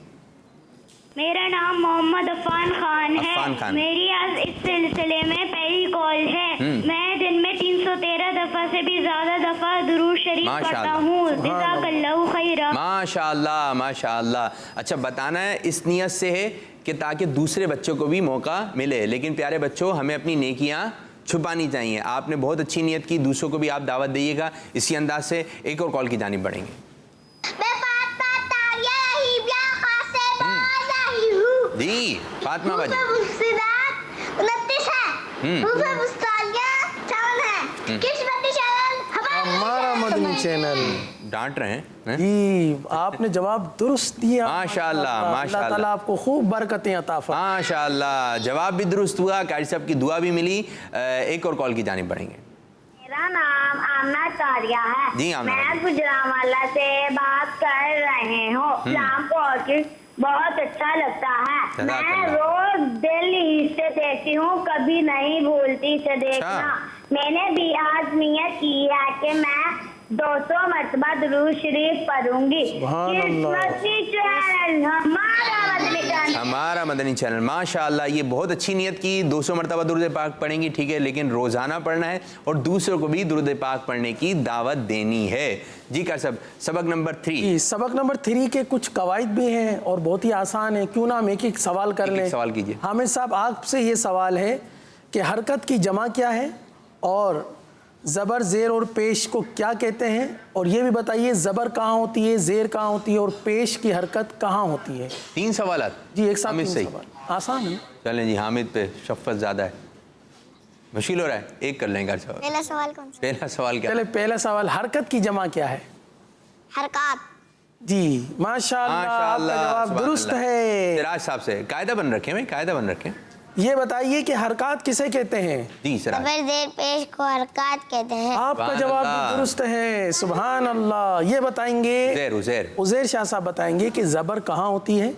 [SPEAKER 5] میرا نام محمد عفان خان ہے.
[SPEAKER 1] عفان خان.
[SPEAKER 5] میری آج اس سلسلے میں پہلی کال ہے. میں دن میں 313 دفعہ سے بھی زیادہ دفعہ درود شریف پڑھتا ہوں. جزاک اللہ خیرا.
[SPEAKER 1] ماشاءاللہ ماشاءاللہ. اچھا بتانا ہے اس نیت سے ہے کہ تاکہ دوسرے بچوں کو بھی موقع ملے. لیکن پیارے بچوں, ہمیں اپنی نیکیاں چھپانی چاہیے. آپ نے بہت اچھی نیت کی, دوسروں کو بھی آپ دعوت دیجیے گا اسی انداز سے. ایک اور کال کی جانب بڑھیں گے. جی فاطمہ باجی.
[SPEAKER 4] ہمارا مدنی چینل.
[SPEAKER 1] ڈانٹ رہے ہیں
[SPEAKER 4] جی, آپ نے جواب درست دیا.
[SPEAKER 1] ماشاءاللہ
[SPEAKER 4] اللہ
[SPEAKER 1] ماشاءاللہ.
[SPEAKER 4] تعالیٰ آپ کو خوب برکتیں عطا فرمائے.
[SPEAKER 1] ماشاءاللہ. جواب بھی درست ہوا, قاری صاحب کی دعا بھی ملی. ایک اور کال کی جانب بڑھیں گے.
[SPEAKER 3] میرا نام آمنہ تاریہ ہے.
[SPEAKER 1] جی آمنہ.
[SPEAKER 3] میں گجرانوالہ سے بات کر رہے ہوں. شام کو آرٹسٹ بہت اچھا لگتا ہے. میں روز دل ہی سے دیکھتی ہوں, کبھی نہیں بھولتی سے دیکھنا. میں نے بھی آج نیت کی ہے کہ میں 200 مرتبہ درود شریف پڑھوں گی.
[SPEAKER 1] ہمارا مدنی چینل. ماشاءاللہ, یہ بہت اچھی نیت کی. 200 مرتبہ درود پاک پڑھیں گی, ٹھیک ہے, لیکن روزانہ پڑھنا ہے اور دوسروں کو بھی درود پاک پڑھنے کی دعوت دینی ہے. جی کر صاحب, سبق نمبر 3.
[SPEAKER 4] جی, سبق نمبر 3 کے کچھ قواعد بھی ہیں اور بہت ہی آسان ہے. کیوں نہ ہم ایک سوال کر لیں.
[SPEAKER 1] سوال کیجیے.
[SPEAKER 4] حامد صاحب آپ سے یہ سوال ہے کہ حرکت کی جمع کیا ہے, اور زبر زیر اور پیش کو کیا کہتے ہیں, اور یہ بھی بتائیے زبر کہاں ہوتی ہے, زیر کہاں ہوتی ہے, اور پیش کی حرکت کہاں ہوتی ہے.
[SPEAKER 1] 3 سوالات.
[SPEAKER 4] جی ایک ساتھ 3 سوال. آسان ہے.
[SPEAKER 1] چلیں جی, حامد پہ شفقت زیادہ ہے, مشکل ہو رہا ہے. ایک کر لیں گا سوال.
[SPEAKER 5] پہلا سوال کون سا؟
[SPEAKER 1] پہلا سوال کیا؟
[SPEAKER 4] چلے پہلا سوال, حرکت کی جمع کیا ہے.
[SPEAKER 5] حرکات.
[SPEAKER 4] جی ماشاءاللہ, آپ کا جواب درست ہے.
[SPEAKER 1] سراج صاحب سے قاعدہ بن رکھے ہیں, قاعدہ بن رکھے ہیں.
[SPEAKER 4] یہ بتائیے کہ حرکات کسے کہتے ہیں.
[SPEAKER 1] جی سراج.
[SPEAKER 5] زبر زیر پیش کو حرکات کہتے ہیں.
[SPEAKER 4] آپ کا جواب بھی درست ہے. سبحان اللہ. یہ بتائیں گے عزیر شاہ صاحب بتائیں گے کہ زبر کہاں ہوتی ہے,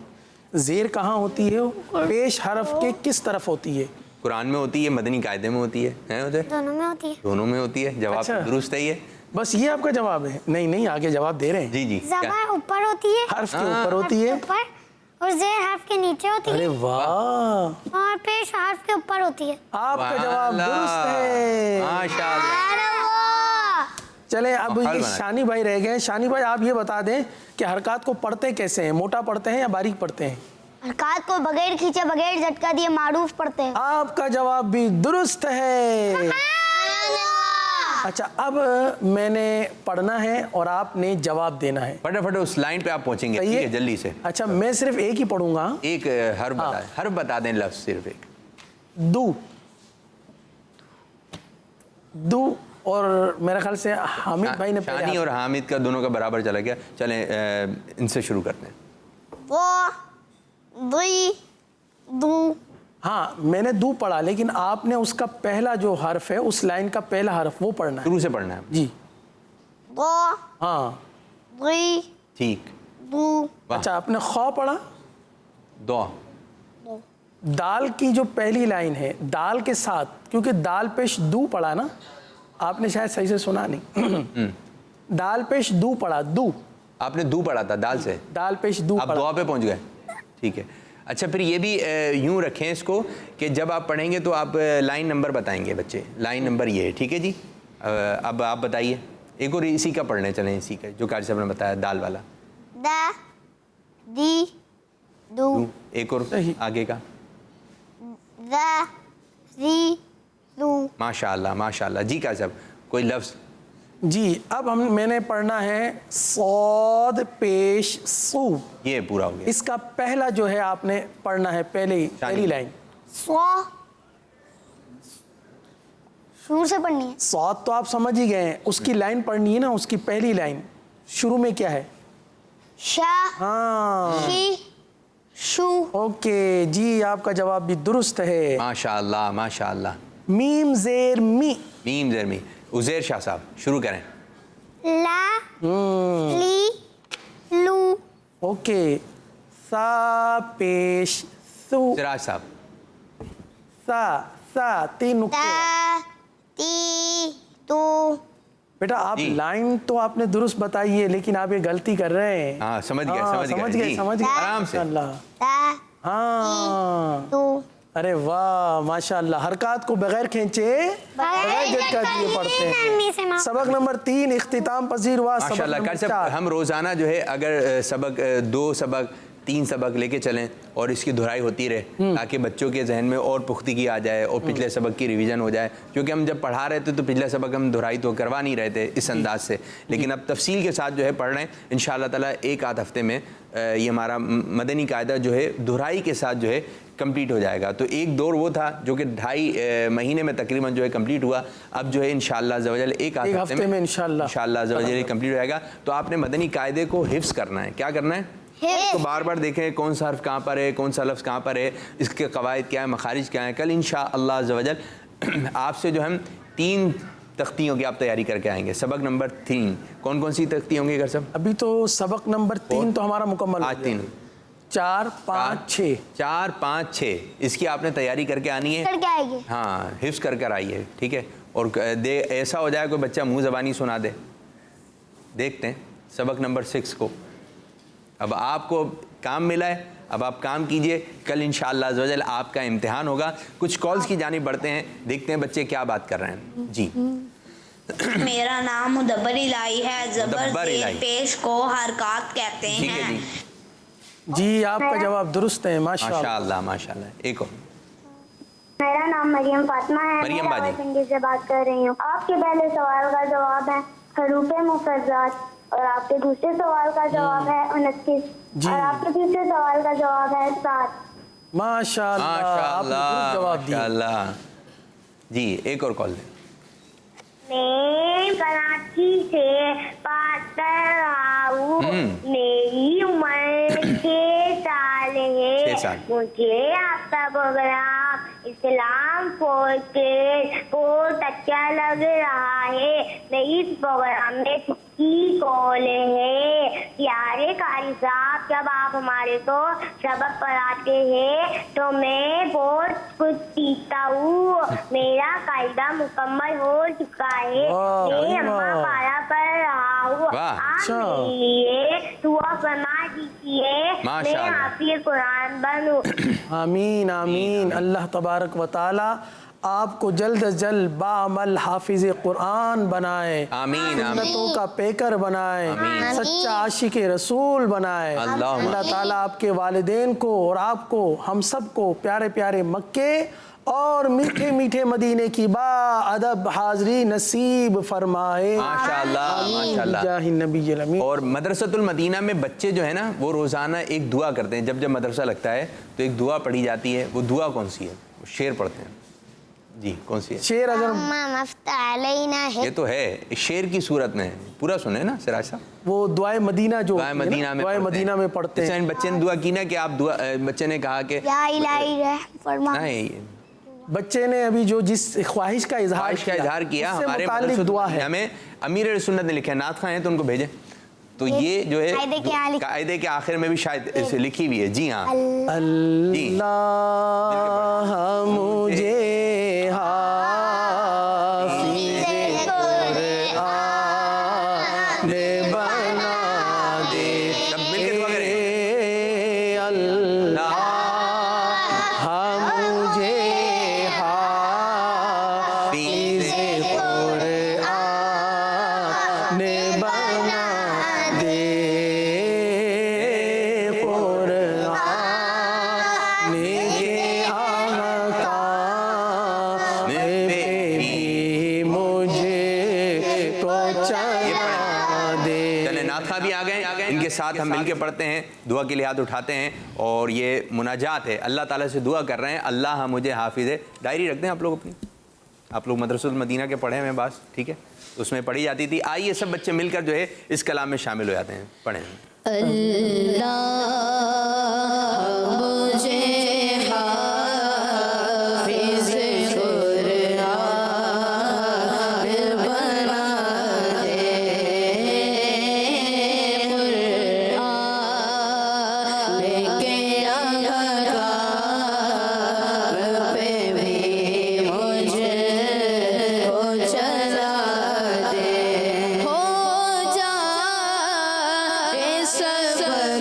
[SPEAKER 4] زیر کہاں ہوتی ہے, پیش حرف کے کس طرف ہوتی ہے.
[SPEAKER 1] قرآن میں ہوتی ہے, مدنی قاعدے میں ہوتی ہے,
[SPEAKER 5] دونوں میں ہوتی ہے.
[SPEAKER 1] دونوں میں ہوتی ہے. جواب درست ہے. یہ
[SPEAKER 4] بس یہ آپ کا جواب ہے. نہیں آگے جواب دے رہے ہیں.
[SPEAKER 1] جی جی.
[SPEAKER 5] زبر اوپر ہوتی ہے,
[SPEAKER 4] حرف کے اوپر ہوتی ہے,
[SPEAKER 5] اور زیر حرف کے نیچے ہوتی ہے.
[SPEAKER 4] ارے واہ,
[SPEAKER 5] اور پیش حرف کے اوپر ہوتی ہے.
[SPEAKER 4] آپ کا جواب درست ہے.
[SPEAKER 1] ماشاءاللہ.
[SPEAKER 4] چلیں اب یہ شانی بھائی رہ گئے. شانی بھائی آپ یہ بتا دیں کہ حرکات کو پڑھتے کیسے ہیں, موٹا پڑھتے ہیں یا باریک پڑھتے ہیں.
[SPEAKER 5] حرکات کو بغیر کھینچے بغیر جھٹکا دیے معروف پڑھتے ہیں.
[SPEAKER 4] آپ کا جواب بھی درست ہے. اچھا, اب میں نے پڑھنا ہے اور آپ نے جواب دینا ہے.
[SPEAKER 1] فٹافٹ اس لائن پہ آپ پہنچیں گے. ٹھیک ہے, جلدی سے.
[SPEAKER 4] اچھا, میں صرف ایک ہی پڑھوں گا.
[SPEAKER 1] ایک حرف بتا دیں, لفظ صرف ایک.
[SPEAKER 4] دو. اور میرے خیال سے حامد بھائی نے
[SPEAKER 1] شانی اور حامد کا دونوں کا برابر چلا گیا. چلیں ان سے شروع کرتے ہیں.
[SPEAKER 5] دو.
[SPEAKER 4] ہاں, میں نے دو پڑھا, لیکن آپ نے اس کا پہلا جو حرف ہے, اس لائن کا پہلا حرف وہ پڑھنا ہے.
[SPEAKER 1] شروع سے پڑھنا ہے.
[SPEAKER 4] جی.
[SPEAKER 5] دو.
[SPEAKER 4] ہاں.
[SPEAKER 1] ٹھیک.
[SPEAKER 5] دو.
[SPEAKER 4] اچھا, آپ نے خو پڑھا.
[SPEAKER 1] دو.
[SPEAKER 4] دال کی جو پہلی لائن ہے, دال کے ساتھ, کیونکہ دال پیش دو پڑھا نا, آپ نے شاید صحیح سے سنا نہیں. دال پیش دو پڑھا, دو.
[SPEAKER 1] آپ نے دو پڑھا تھا دال سے,
[SPEAKER 4] دال پیش دو
[SPEAKER 1] آپ
[SPEAKER 4] پڑھا.
[SPEAKER 1] دعا پہ پہنچ گئے. ٹھیک ہے. اچھا پھر یہ بھی یوں رکھیں اس کو کہ جب آپ پڑھیں گے تو آپ لائن نمبر بتائیں گے بچے, لائن نمبر یہ ہے. ٹھیک ہے جی. اب آپ بتائیے ایک اور اسی کا پڑھنے چلیں, اسی کا جو قاری صاحب نے بتایا دال والا.
[SPEAKER 5] دا دی دو.
[SPEAKER 1] ایک اور آگے کا.
[SPEAKER 5] دا دی دو.
[SPEAKER 1] ماشاء اللہ ماشاء اللہ. جی قاری صاحب کوئی لفظ.
[SPEAKER 4] جی اب میں نے پڑھنا ہے صاد پیش سو.
[SPEAKER 1] یہ پورا ہو گیا.
[SPEAKER 4] اس کا پہلا جو ہے آپ نے پڑھنا ہے پہلی لائن.
[SPEAKER 5] سوا شور سے پڑھنی ہے.
[SPEAKER 4] صاد تو آپ سمجھ ہی گئے ہیں, اس کی لائن پڑھنی ہے نا, اس کی پہلی لائن شروع میں کیا ہے؟
[SPEAKER 5] شا
[SPEAKER 4] ہاں
[SPEAKER 5] شی شو.
[SPEAKER 4] اوکے جی, آپ کا جواب بھی درست ہے.
[SPEAKER 1] ماشاء اللہ ماشاء اللہ.
[SPEAKER 4] میم زیر می.
[SPEAKER 1] میم زیر می. عزیر شاہ صاحب شروع کریں.
[SPEAKER 5] لا لی لو.
[SPEAKER 4] اوکے. سا پیش سو.
[SPEAKER 1] سراج صاحب.
[SPEAKER 4] سا تین نقطے.
[SPEAKER 5] تا تی تو.
[SPEAKER 4] بیٹا آپ
[SPEAKER 1] جی.
[SPEAKER 4] لائن تو آپ نے درست بتائی ہے لیکن آپ یہ غلطی کر رہے ہیں.
[SPEAKER 1] ہاں سمجھ
[SPEAKER 4] سمجھ
[SPEAKER 1] گئے
[SPEAKER 4] گئے.
[SPEAKER 1] آرام سے.
[SPEAKER 4] اللہ.
[SPEAKER 5] تا
[SPEAKER 4] ہاں
[SPEAKER 5] تو.
[SPEAKER 4] ارے واہ ماشاء اللہ. حرکات کو بغیر کھینچے بغیر جھٹکا دیے پڑھتے ہیں. سبق نمبر 3 اختتام پذیر ہوا.
[SPEAKER 1] ماشاء اللہ. قاری صاحب ہم روزانہ جو ہے اگر سبق 2 سبق 3 سبق لے کے چلیں اور اس کی دہرائی ہوتی رہے تاکہ بچوں کے ذہن میں اور پختگی آ جائے اور پچھلے سبق کی ریویژن ہو جائے, کیونکہ ہم جب پڑھا رہے تھے تو پچھلے سبق ہم دہرائی تو کروا نہیں رہے تھے اس انداز سے, لیکن اب تفصیل کے ساتھ جو ہے پڑھ رہے ہیں انشاءاللہ تعالیٰ. ایک آدھ ہفتے میں یہ ہمارا مدنی قاعدہ جو ہے دہرائی کے ساتھ جو ہے کمپلیٹ ہو جائے گا. تو ایک دور وہ تھا جو کہ 2.5 مہینے میں تقریباً جو ہے کمپلیٹ ہوا. اب جو ہے انشاءاللہ عزوجل ایک آدھ ہفتے میں انشاءاللہ عزوجل کمپلیٹ ہو جائے گا. تو آپ نے مدنی قاعدے کو حفظ کرنا ہے. کیا کرنا ہے؟ تو بار بار دیکھیں کون سا حرف کہاں پر ہے, کون سا لفظ کہاں پر ہے, اس کے قواعد کیا ہیں, مخارج کیا ہیں. کل انشاءاللہ عزوجل آپ سے جو ہم 3 تختیوں کی آپ تیاری کر کے آئیں گے. سبق نمبر 3 کون سی تختی ہوں گے گھر صاحب؟
[SPEAKER 4] ابھی تو سبق نمبر 3 تو ہمارا مکمل
[SPEAKER 1] آج 3
[SPEAKER 4] 4 5 6
[SPEAKER 1] 4 5 6 اس کی آپ نے تیاری کر کے آنی ہے.
[SPEAKER 5] کر کے آئے گی.
[SPEAKER 1] ہاں حفظ کر کر آئیے. ٹھیک ہے. اور ایسا ہو جائے کوئی بچہ منہ زبانی سنا دے. دیکھتے ہیں سبق نمبر 6 کو. اب آپ کو کام ملا ہے, اب آپ کام کیجئے. کل انشاءاللہ عزوجل آپ کا امتحان ہوگا. کچھ کالز کی جانب بڑھتے ہیں, دیکھتے ہیں بچے کیا بات کر رہے ہیں. جی
[SPEAKER 6] میرا نام مدبر الہی ہے. زبر زیر پیش کو حرکات کہتے ہیں.
[SPEAKER 4] جی آپ کا جواب درست ہے.
[SPEAKER 1] ماشاءاللہ ماشاءاللہ. ایک اور.
[SPEAKER 3] میرا نام مریم فاطمہ ہے.
[SPEAKER 1] مریم باجی
[SPEAKER 3] پنڈی سے بات کر رہی ہوں. آپ کے پہلے سوال کا جواب ہے حروف مفرات اور آپ کے دوسرے سوال کا جواب ہے 29 اور آپ کے تیسرے سوال کا جواب ہے 7.
[SPEAKER 1] ماشاءاللہ. جی ایک اور کال دیں.
[SPEAKER 3] میں کراچی سے بات کر رہا ہوں. میری عمر 6 سال ہے. مجھے آپ کا پروگرام اسلام فورس کے بہت اچھا لگ رہا ہے. میں اس پروگرام میں کی کال ہے. پیارے قاری صاحب جب آپ ہمارے کو سبق پڑھاتے ہیں تو میں بہت کچھ سیکھتا ہوں. میرا قاعدہ مکمل ہو چکا ہے. میں اماں پارا پڑھ رہا ہوں. آپ میرے لیے دعا فرما دیجیے میں حافظ قرآن بنوں.
[SPEAKER 4] آمین آمین. اللہ تبارک و تعالی آپ کو جلد از جلد باعمل حافظ قرآن بنائے.
[SPEAKER 1] آمین.
[SPEAKER 4] سنتوں کا پیکر بنائے. سچا عاشق رسول بنائے. اللہ تعالیٰ آپ کے والدین کو اور آپ کو ہم سب کو پیارے پیارے مکے اور میٹھے میٹھے مدینے کی با ادب حاضری نصیب فرمائے.
[SPEAKER 1] ماشاءاللہ ماشاءاللہ.
[SPEAKER 4] جاہ النبی الامین.
[SPEAKER 1] اور مدرسۃ المدینہ میں بچے جو ہے نا وہ روزانہ ایک دعا کرتے ہیں. جب مدرسہ لگتا ہے تو ایک دعا پڑھی جاتی ہے. وہ دعا کون سی ہے؟ وہ شعر پڑھتے ہیں. جی کون سی ہے؟
[SPEAKER 4] شعر اگر
[SPEAKER 1] یہ تو ہے شعر کی صورت میں. پورا سنیں نا سراج صاحب.
[SPEAKER 4] وہ دعائے مدینہ جو
[SPEAKER 1] دعائے مدینہ میں
[SPEAKER 4] پڑھتے ہیں.
[SPEAKER 1] بچے نے دعا کی نا کہ آپ دعا, بچے نے کہا کہ
[SPEAKER 5] یا الہی رحم فرما.
[SPEAKER 4] بچے نے ابھی جو جس خواہش کا اظہار
[SPEAKER 1] کیا ہمارے
[SPEAKER 4] دعا ہے.
[SPEAKER 1] ہمیں امیر سنت نے لکھا ہے. نعت خواہ ہیں تو ان کو بھیجیں. تو یہ جو ہے قاعدے کے آخر میں بھی شاید لکھی ہوئی ہے. جی ہاں.
[SPEAKER 4] اللہ مجھے حافظ
[SPEAKER 1] ساتھ ہم مل کے پڑھتے ہیں, دعا کے لیے ہاتھ اٹھاتے ہیں, اور یہ مناجات ہے, اللہ تعالیٰ سے دعا کر رہے ہیں اللہ مجھے حافظ. ڈائری رکھ دیں آپ لوگ اپنی, آپ لوگ مدرسۃ المدینہ کے پڑھے ہیں باس, ٹھیک ہے, اس میں پڑھی جاتی تھی. آئیے سب بچے مل کر جو ہے اس کلام میں شامل ہو جاتے ہیں, پڑھیں.
[SPEAKER 2] اللہ مجھے حافظ قرآن بنا دے, قرآن کے احکام پہ بھی مجھے کو چلا دے, ہو جائے سبق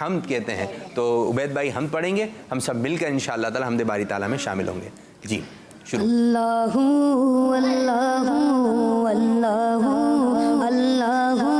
[SPEAKER 1] حمد کہتے ہیں. تو عبید بھائی حمد پڑھیں گے, ہم سب مل کر انشاءاللہ تعالی حمد باری تعالیٰ میں شامل ہوں گے. جی شروع.
[SPEAKER 2] اللہ اللہ اللہ اللہ اللہ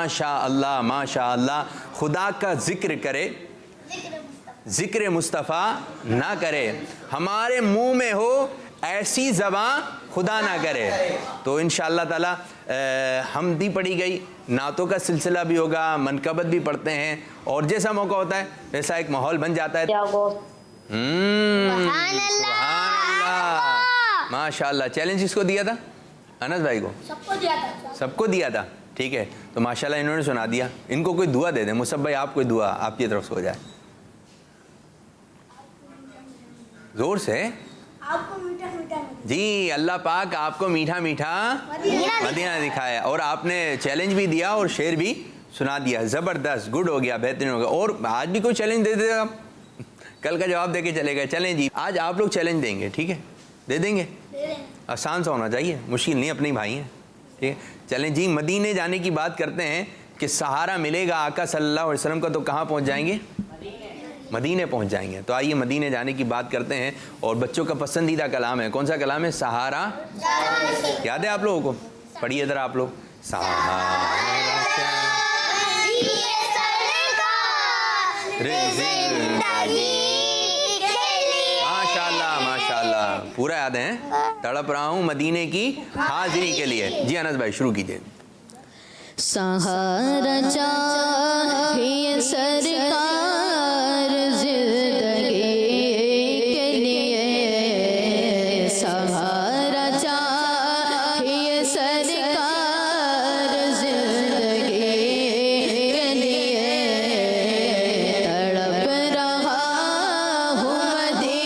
[SPEAKER 2] اللہ
[SPEAKER 1] ماشاء اللہ. خدا کا ذکر کرے, ذکر مصطفیٰ نہ کرے, ہمارے منہ میں ہو ایسی زبان خدا نہ کرے. تو انشاءاللہ تعالی حمدی پڑھی گئی, نعتوں کا سلسلہ بھی ہوگا, منقبت بھی پڑھتے ہیں, اور جیسا موقع ہوتا ہے ویسا ایک ماحول بن جاتا ہے. سبحان اللہ, ماشاء اللہ. چیلنج کس کو دیا تھا؟ انس بھائی کو. سب کو دیا تھا. ٹھیک ہے, تو ماشاءاللہ انہوں نے سنا دیا. ان کو کوئی دعا دے دیں. مصعب بھائی آپ کوئی دعا آپ کی طرف سے ہو جائے زور سے. جی اللہ پاک آپ کو میٹھا میٹھا مدینہ دکھایا, اور آپ نے چیلنج بھی دیا اور شعر بھی سنا دیا. زبردست, گڈ ہو گیا, بہترین ہو گیا. اور آج بھی کوئی چیلنج دے دے گا, کل کا جواب دے کے چلے گئے. چلیں جی, آج آپ لوگ چیلنج دیں گے. ٹھیک ہے, دے دیں گے. آسان سا ہونا چاہیے, مشکل نہیں, اپنے بھائی ہیں. ٹھیک ہے, چلیں جی. مدینے جانے کی بات کرتے ہیں کہ سہارا ملے گا آقا صلی اللہ علیہ وسلم کا, تو کہاں پہنچ جائیں گے؟ مدینے پہنچ جائیں گے. تو آئیے مدینے جانے کی بات کرتے ہیں. اور بچوں کا پسندیدہ کلام ہے, کون سا کلام ہے؟ سہارا. یاد ہے آپ لوگوں کو؟ پڑھیے ادھر آپ لوگ. ماشاء اللہ پورا یاد ہے. تڑپ رہا ہوں مدینے کی حاضری کے لیے. جی انس بھائی شروع کیجیے.
[SPEAKER 7] سہارا چاہیے سرکار زندگی کے لیے, سہارا چاہیے سرکار زندگی کے لیے, تڑپ رہا ہوں مدینے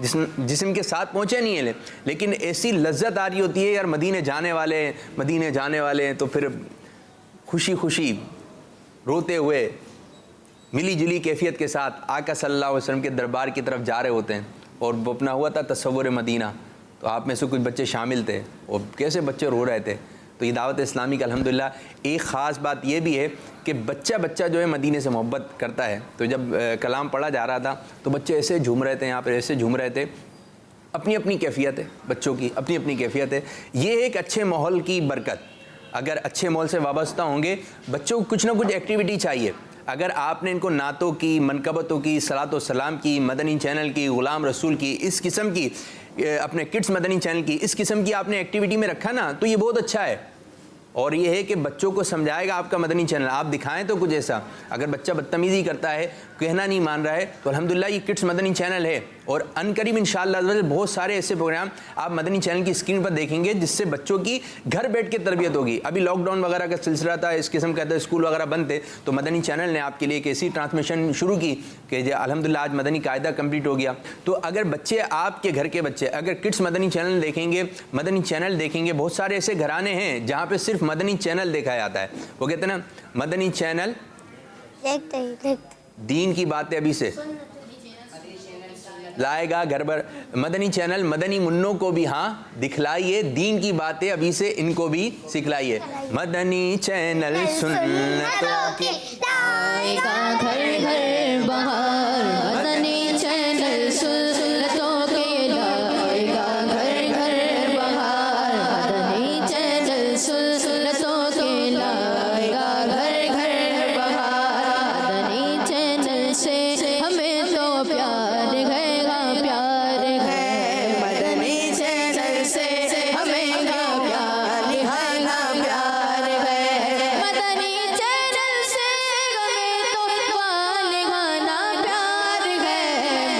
[SPEAKER 1] جسم کے ساتھ پہنچے نہیں ہیں، لیکن ایسی لذت آ رہی ہوتی ہے یار مدینے جانے والے ہیں، تو پھر خوشی خوشی روتے ہوئے ملی جلی کیفیت کے ساتھ آقا صلی اللہ علیہ وسلم کے دربار کی طرف جا رہے ہوتے ہیں. اور وہ اپنا ہوا تھا تصور مدینہ، تو آپ میں سے کچھ بچے شامل تھے اور کیسے بچے رو رہے تھے. تو یہ دعوت اسلامی کا الحمدللہ ایک خاص بات یہ بھی ہے کہ بچہ جو ہے مدینے سے محبت کرتا ہے. تو جب کلام پڑھا جا رہا تھا تو بچے ایسے جھوم رہے تھے، یہاں پر ایسے جھوم رہے تھے. اپنی اپنی کیفیت ہے بچوں کی، اپنی اپنی کیفیت ہے. یہ ایک اچھے ماحول کی برکت. اگر اچھے ماحول سے وابستہ ہوں گے بچوں کو کچھ نہ کچھ ایکٹیویٹی چاہیے. اگر آپ نے ان کو نعتوں کی، منقبتوں کی، صلاۃ و سلام کی، مدنی چینل کی، غلام رسول کی، اس قسم کی، اپنے کڈس مدنی چینل کی اس قسم کی آپ نے ایکٹیویٹی میں رکھا نا، تو یہ بہت اچھا ہے. اور یہ ہے کہ بچوں کو سمجھائے گا آپ کا مدنی چینل، آپ دکھائیں تو کچھ ایسا. اگر بچہ بدتمیزی کرتا ہے، کہنا نہیں مان رہا ہے، تو الحمدللہ یہ کڈس مدنی چینل ہے. اور ان قریب انشاءاللہ بہت سارے ایسے پروگرام آپ مدنی چینل کی اسکرین پر دیکھیں گے جس سے بچوں کی گھر بیٹھ کے تربیت ہوگی. ابھی لاک ڈاؤن وغیرہ کا سلسلہ تھا، اس قسم کا اسکول وغیرہ بند تھے، تو مدنی چینل نے آپ کے لیے ایک ایسی ٹرانسمیشن شروع کی کہ الحمدللہ آج مدنی قاعدہ کمپلیٹ ہو گیا. تو اگر بچے، آپ کے گھر کے بچے اگر کڈس مدنی چینل دیکھیں گے، مدنی چینل دیکھیں گے، بہت سارے ایسے گھرانے ہیں جہاں پہ صرف مدنی چینل دیکھا جاتا ہے. وہ کہتے ہیں نا مدنی چینل دین کی باتیں ابھی سے لائے گا گھر پر. مدنی چینل مدنی منوں کو بھی ہاں دکھلائیے، دین کی باتیں ابھی سے ان کو بھی سکھلائیے. مدنی چینل سنتوں کی
[SPEAKER 7] لائے گا گھر گھر بہار، مدنی چینل سنتوں کے لائے گا گھر گھر بہار، مدنی چینل سنتوں کے لائے گا گھر گھر بہار. مدنی چینل سے ہمیں تو پیار ہے، پیار ہے. مدنی چینل سے ہمیں پیار ہے، پیار ہے. مدنی چینل سے ہمیں تو والگانا پیار ہے.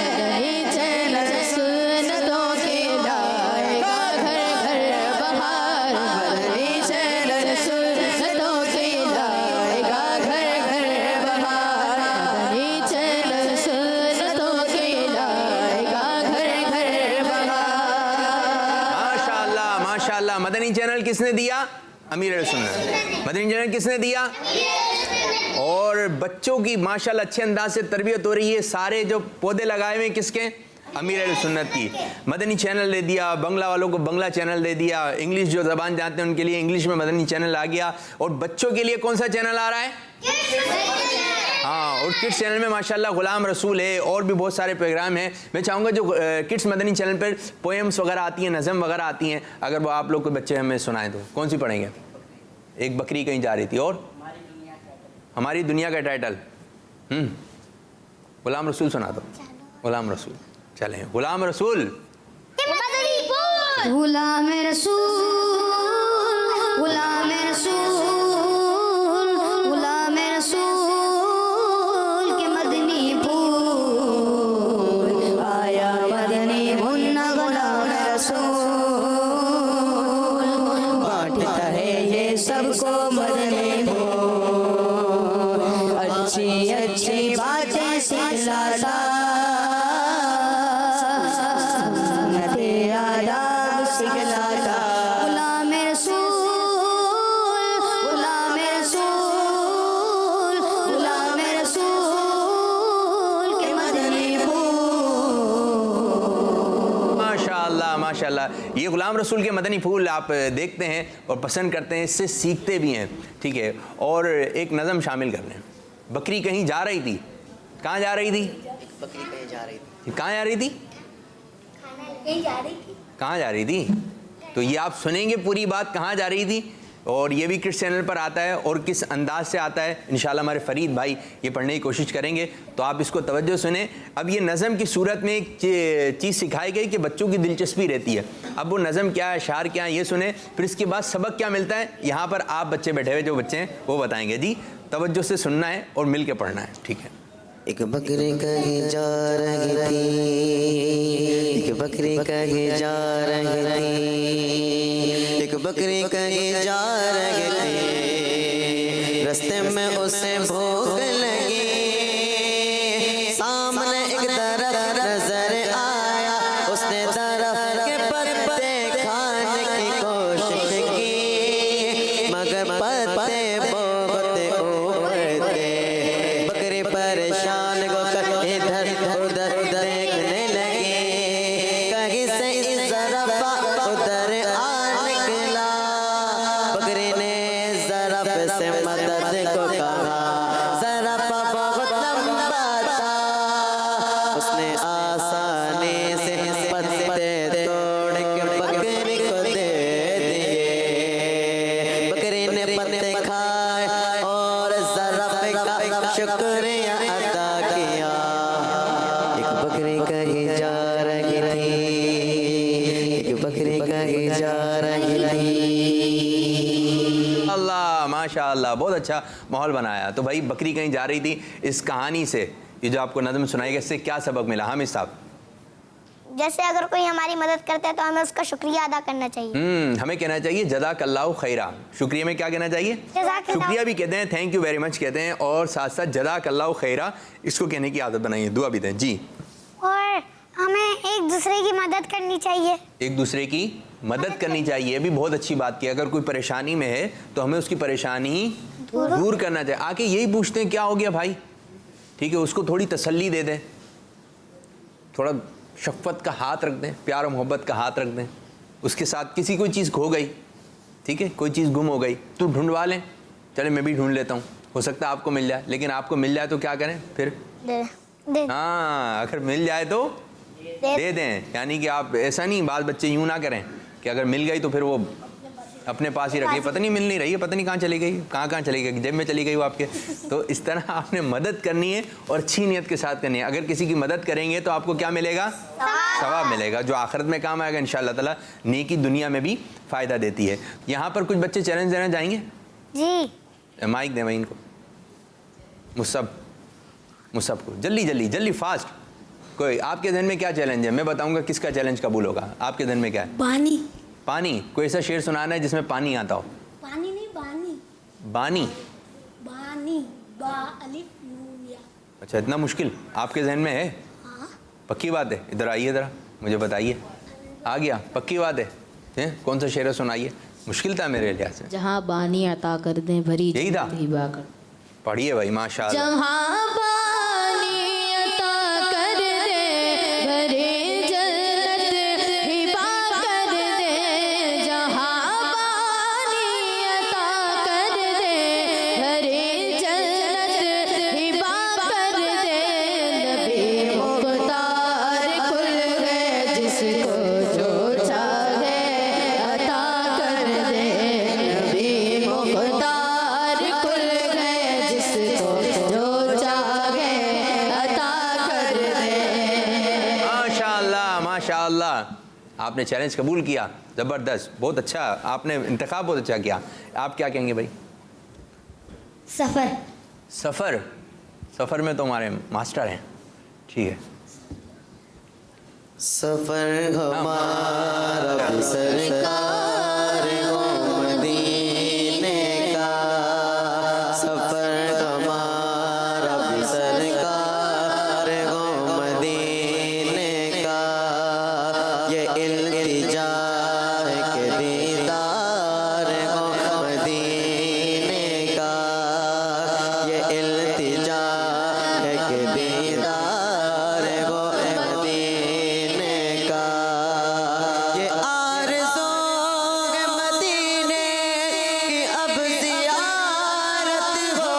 [SPEAKER 7] مدنی چینل سنتوں کے لائے گا گھر گھر بہار، مدنی چینل سنتوں کے لائے گا گھر گھر بہار. مدنی چینل سنتوں کے لائے گا گھر گھر بہار.
[SPEAKER 1] ماشاءاللہ ماشاءاللہ. مدنی چینل کس نے دیا؟ امیر اہل سنت. مدنی چینل کس نے دیا؟ اور بچوں کی ماشاءاللہ اچھے انداز سے تربیت ہو رہی ہے. سارے جو پودے لگائے ہوئے کس کے؟ امیر اہل سنت کی. مدنی چینل دے دیا، بنگلہ والوں کو بنگلہ چینل دے دیا، انگلش جو زبان جانتے ہیں ان کے لیے انگلش میں مدنی چینل آ گیا. اور بچوں کے لیے کون سا چینل آ رہا ہے؟ ہاں. اور کڈس چینل میں ماشاءاللہ غلام رسول ہے، اور بھی بہت سارے پروگرام ہیں. میں چاہوں گا جو کڈس مدنی چینل پر پوئمس وغیرہ آتی ہیں، نظم وغیرہ آتی ہیں، اگر وہ آپ لوگ کے بچے ہمیں سنائیں تو کون سی پڑھیں گے؟ ایک بکری کہیں جا رہی تھی، اور ہماری دنیا کا ٹائٹل غلام رسول سنا دو. غلام رسول چلیں. غلام رسول
[SPEAKER 2] غلام رسول غلام رسول غلام رسول کے مدنی پھول آیا مدنی بننا. غلام رسول بانٹتا ہے یہ سب کو مدنی پھول، اچھی اچھی باتیں سکھلاتا، غلام رسول غلام رسول غلام رسول کے مدنی پھول.
[SPEAKER 1] ماشاءاللہ ماشاءاللہ. یہ غلام رسول کے مدنی پھول آپ دیکھتے ہیں اور پسند کرتے ہیں، اس سے سیکھتے بھی ہیں. ٹھیک ہے. اور ایک نظم شامل کر لیں. بکری کہیں جا رہی تھی. کہاں جا رہی تھی؟
[SPEAKER 8] بکری کہیں جا رہی تھی.
[SPEAKER 1] کہاں جا رہی تھی؟ کہاں جا رہی تھی؟ تو یہ آپ سنیں گے پوری بات کہاں جا رہی تھی. اور یہ بھی کس چینل پر آتا ہے اور کس انداز سے آتا ہے. انشاءاللہ ہمارے فرید بھائی یہ پڑھنے کی کوشش کریں گے، تو آپ اس کو توجہ سنیں. اب یہ نظم کی صورت میں ایک چیز سکھائی گئی کہ بچوں کی دلچسپی رہتی ہے. اب وہ نظم کیا ہے، اشعار کیا ہے، یہ سنیں. پھر اس کے بعد سبق کیا ملتا ہے یہاں پر آپ بچے بیٹھے ہوئے جو بچے ہیں وہ بتائیں گے. جی توجہ سے سننا ہے اور مل کے پڑھنا ہے. ٹھیک ہے.
[SPEAKER 8] ایک بکری کہیں جا رہی تھی، ایک بکری کہیں جا رہی تھی، ایک بکری کہیں جا رہی تھی، رستے میں اسے بھوک لگی، سامنے ایک درخت نظر آیا،
[SPEAKER 1] ماشاءاللہ بہت اچھا ماحول بنایا. تو بھائی بکری کہیں جا رہی تھی, اس کہانی سے یہ جو آپ کو نظم سنائی گئی اس سے کیا سبق ملا؟ حامد صاحب.
[SPEAKER 5] جیسے اگر کوئی ہماری مدد کرتا ہے تو ہمیں اس کا شکریہ ادا کرنا چاہیے.
[SPEAKER 1] ہمیں کہنا چاہیے جزاک اللہ خیرہ. شکریہ میں کیا کہنا چاہیے؟ شکریہ بھی کہتے ہیں, تھینک یو ویری مچ کہتے ہیں, اور ساتھ ساتھ جزاک اللہ خیرہ اس کو کہنے کی عادت بنائیے, دعا بھی دیں. جی.
[SPEAKER 5] اور ہمیں ایک دوسرے کی مدد کرنی چاہیے.
[SPEAKER 1] ایک دوسرے کی مدد کرنی چاہیے, بھی بہت اچھی بات کی. اگر کوئی پریشانی میں ہے تو ہمیں اس کی پریشانی دور کرنا چاہیے. آ کے یہی پوچھتے ہیں کیا ہو گیا بھائی, ٹھیک ہے, اس کو تھوڑی تسلی دے دیں, تھوڑا شفقت کا ہاتھ رکھ دیں, پیار و محبت کا ہاتھ رکھ دیں. اس کے ساتھ کسی کوئی چیز کھو گئی, ٹھیک ہے, کوئی چیز گم ہو گئی تو ڈھونڈوا لیں, چلے میں بھی ڈھونڈ لیتا ہوں, ہو سکتا ہے آپ کو مل جائے, لیکن آپ کو مل جائے تو کیا کریں پھر؟ ہاں, اگر مل جائے تو دے دیں. یعنی کہ آپ ایسا نہیں, بعض بچے یوں نہ کریں کہ اگر مل گئی تو پھر وہ اپنے پاس ہی رکھیے, پتہ نہیں مل نہیں رہی ہے, پتہ نہیں کہاں چلی گئی, کہاں چلی گئی, جیب میں چلی گئی وہ آپ کے. تو اس طرح آپ نے مدد کرنی ہے اور اچھی نیت کے ساتھ کرنی ہے. اگر کسی کی مدد کریں گے تو آپ کو کیا ملے گا؟ ثواب ملے گا, جو آخرت میں کام آئے گا انشاءاللہ تعالیٰ. نیکی دنیا میں بھی فائدہ دیتی ہے. یہاں پر کچھ بچے چیلنج دینا چاہیں گے؟
[SPEAKER 5] جی.
[SPEAKER 1] مائک دیں بھائی ان کو, مصعب کو, جلدی فاسٹ. کوئی آپ کے ذہن میں کیا چیلنج ہے؟ میں بتاؤں گا کس کا چیلنج قبول ہوگا. آپ کے ذہن میں کیا ہے؟ پانی. کوئی ایسا شعر سنانا ہے جس میں پانی آتا ہو؟
[SPEAKER 5] پانی نہیں,
[SPEAKER 1] بانی.
[SPEAKER 5] با الف نون یا.
[SPEAKER 1] اچھا, اتنا مشکل آپ کے ذہن میں ہے؟ پکی بات ہے, ادھر آئیے ذرا, مجھے بتائیے. آ گیا, پکی بات ہے. کون سا شعر سنائیے, مشکل تھا میرے لحاظ سے.
[SPEAKER 7] جہاں بانی عطا کر دیں بھری
[SPEAKER 1] یہی تھا, پڑھیے بھائی ماشاء اللہ.
[SPEAKER 7] جہاں بانی عطا کر دے بھری جنت ہبا کر دے, جہاں بانی عطا کر دے بھری جنت ہبا کر دے. نبی مختار کھل گئے جس کو جو چاہے عطا کر دے. نبی مختار کھل گئے جس کو جو چاہے عطا کر دے.
[SPEAKER 1] ماشاء اللہ, آپ نے چیلنج قبول کیا, زبردست, بہت اچھا, آپ نے انتخاب بہت اچھا کیا. آپ کیا کہیں گے بھائی؟ سفر میں تو ہمارے ماسٹر ہیں, ٹھیک ہے.
[SPEAKER 8] سفر ہمارا بھی سرکار ہو مدینے کا, سفر ہمارا بھی سرکار ہو مدینے کا. یہ التجا ہے کہ دیدار ہو مدینے کا, یہ التجا ہے کہ دیدار ہو مدینے کا. یہ آرزو ہے مدینے کی اب زیارت ہو,